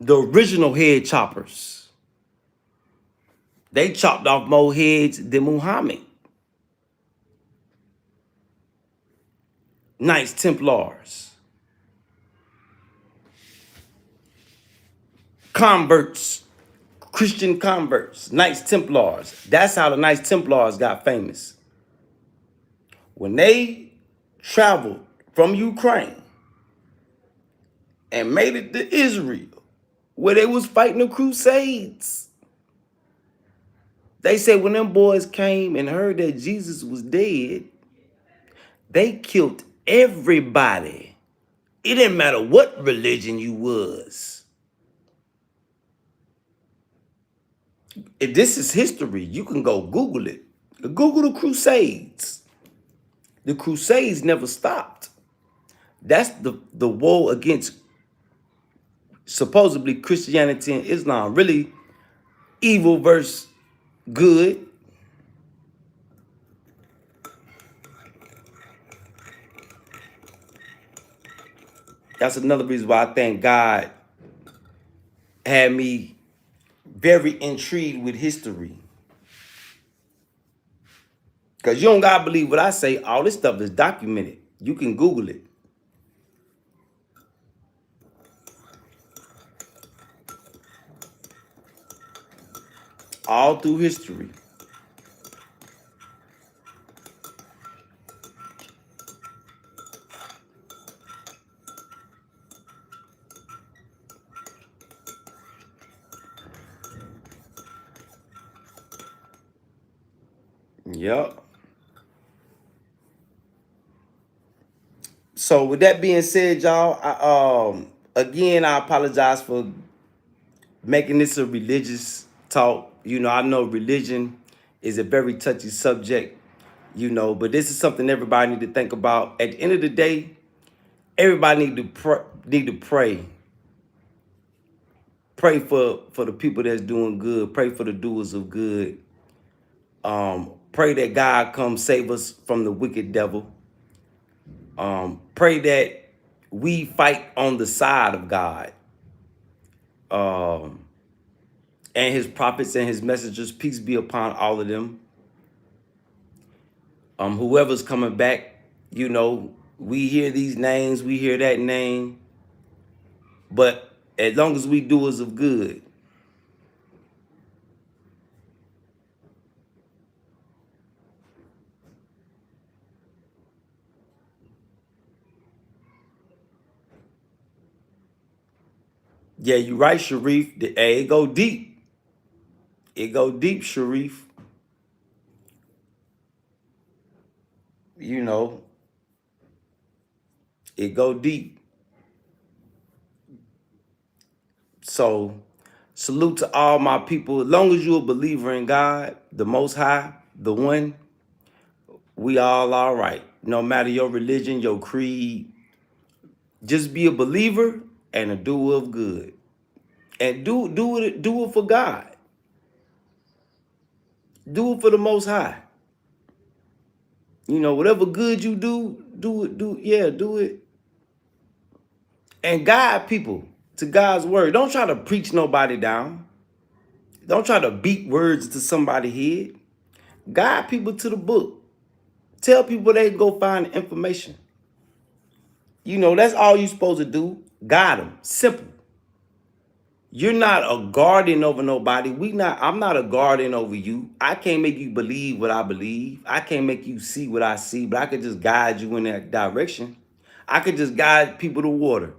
The original head choppers. They chopped off more heads than Muhammad. Knights Templars. Converts. Christian converts. Knights Templars. That's how the Knights Templars got famous. When they traveled from Ukraine and made it to Israel, where they was fighting the Crusades, they said when them boys came and heard that Jesus was dead, they killed everybody. It didn't matter what religion you was. If this is history, you can go Google it. Google the Crusades. The Crusades never stopped. That's the war against supposedly Christianity and Islam. Really evil versus good. That's another reason why I think God had me very intrigued with history. Because you don't gotta believe what I say. All this stuff is documented. You can Google it. All through history. Yep. So with that being said, y'all, again, I apologize for making this a religious talk. You know, I know religion is a very touchy subject, you know, but this is something everybody need to think about. At the end of the day, everybody need to pray. Pray for the people that's doing good. Pray for the doers of good. Pray that God come save us from the wicked devil. Pray that we fight on the side of God. and his prophets and his messengers, peace be upon all of them. Whoever's coming back, you know, we hear these names, we hear that name, but as long as we doers of good, yeah, you right, Sharif. Hey, it go deep. It go deep, Sharif. You know, it go deep. So, salute to all my people. As long as you're a believer in God, the Most High, the One, we all right. No matter your religion, your creed, just be a believer and a doer of good, and do it for God. Do it for the Most High. You know, whatever good you do it, and guide people to God's word. Don't try to preach nobody down. Don't try to beat words to somebody's head. Guide people to the book. Tell people they can go find information. You know, that's all you're supposed to do. Guide them. Simple. You're not a guardian over nobody. I'm not a guardian over you. I can't make you believe what I believe. I can't make you see what I see, but I could just guide you in that direction. I could just guide people to water.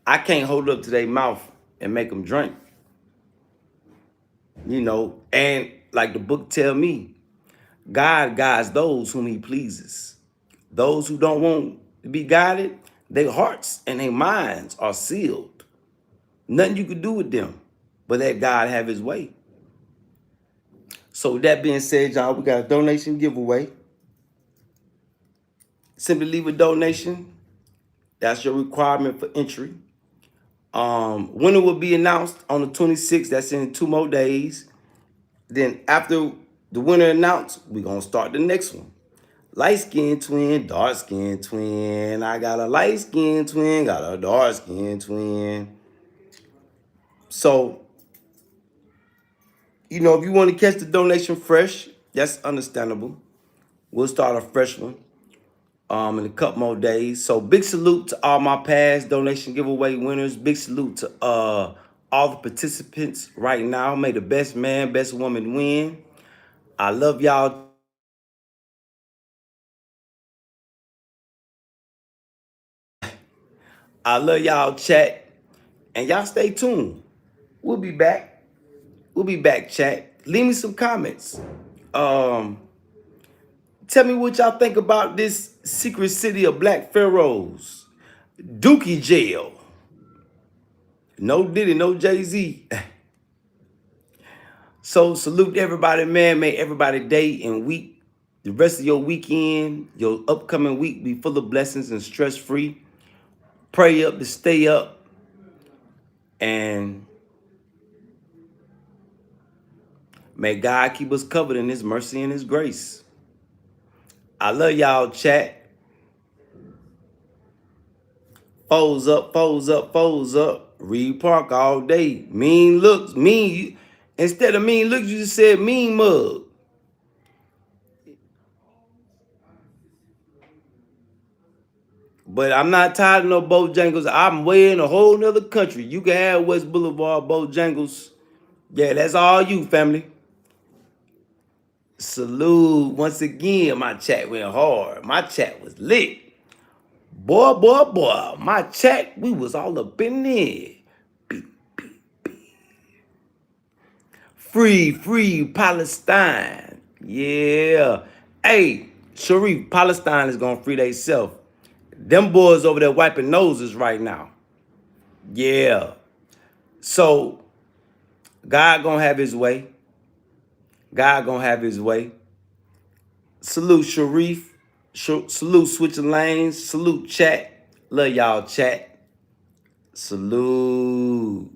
I can't hold up to their mouth and make them drink. You know, and like the book tell me, God guides those whom he pleases. Those who don't want to be guided, their hearts and their minds are sealed. Nothing you can do with them, but let God have his way. So with that being said, y'all, we got a donation giveaway. Simply leave a donation. That's your requirement for entry. Winner will be announced on the 26th. That's in 2 more days. Then after the winner announced, we're going to start the next one. Light-skinned twin, dark-skinned twin. I got a light-skinned twin, got a dark-skinned twin. So, you know, if you want to catch the donation fresh, that's understandable. We'll start a fresh one in a couple more days. So big salute to all my past donation giveaway winners. Big salute to all the participants right now. May the best man, best woman win. I love y'all. I love y'all, chat. And y'all stay tuned. We'll be back. We'll be back, chat. Leave me some comments. Tell me what y'all think about this secret city of black pharaohs. Dookie jail. No Diddy, no Jay-Z. So salute everybody, man. May everybody day and week, the rest of your weekend, your upcoming week be full of blessings and stress-free. Pray up to stay up. And may God keep us covered in his mercy and his grace. I love y'all, chat. Foes up, foes up, foes up. Reed Park all day. Mean looks, mean. Instead of mean looks, you just said mean mug. But I'm not tired of no Bojangles. I'm way in a whole nother country. You can have West Boulevard Bojangles. Yeah, that's all you, family. Salute. Once again, my chat went hard. My chat was lit. Boy, boy, boy. My chat, we was all up in there. Free, free Palestine. Yeah. Hey, Sharif, Palestine is gonna free themselves. Them boys over there wiping noses right now. Yeah. So God gonna have his way. God gonna have his way. Salute Sharif. Salute switching lanes. Salute chat. Love y'all, chat. Salute.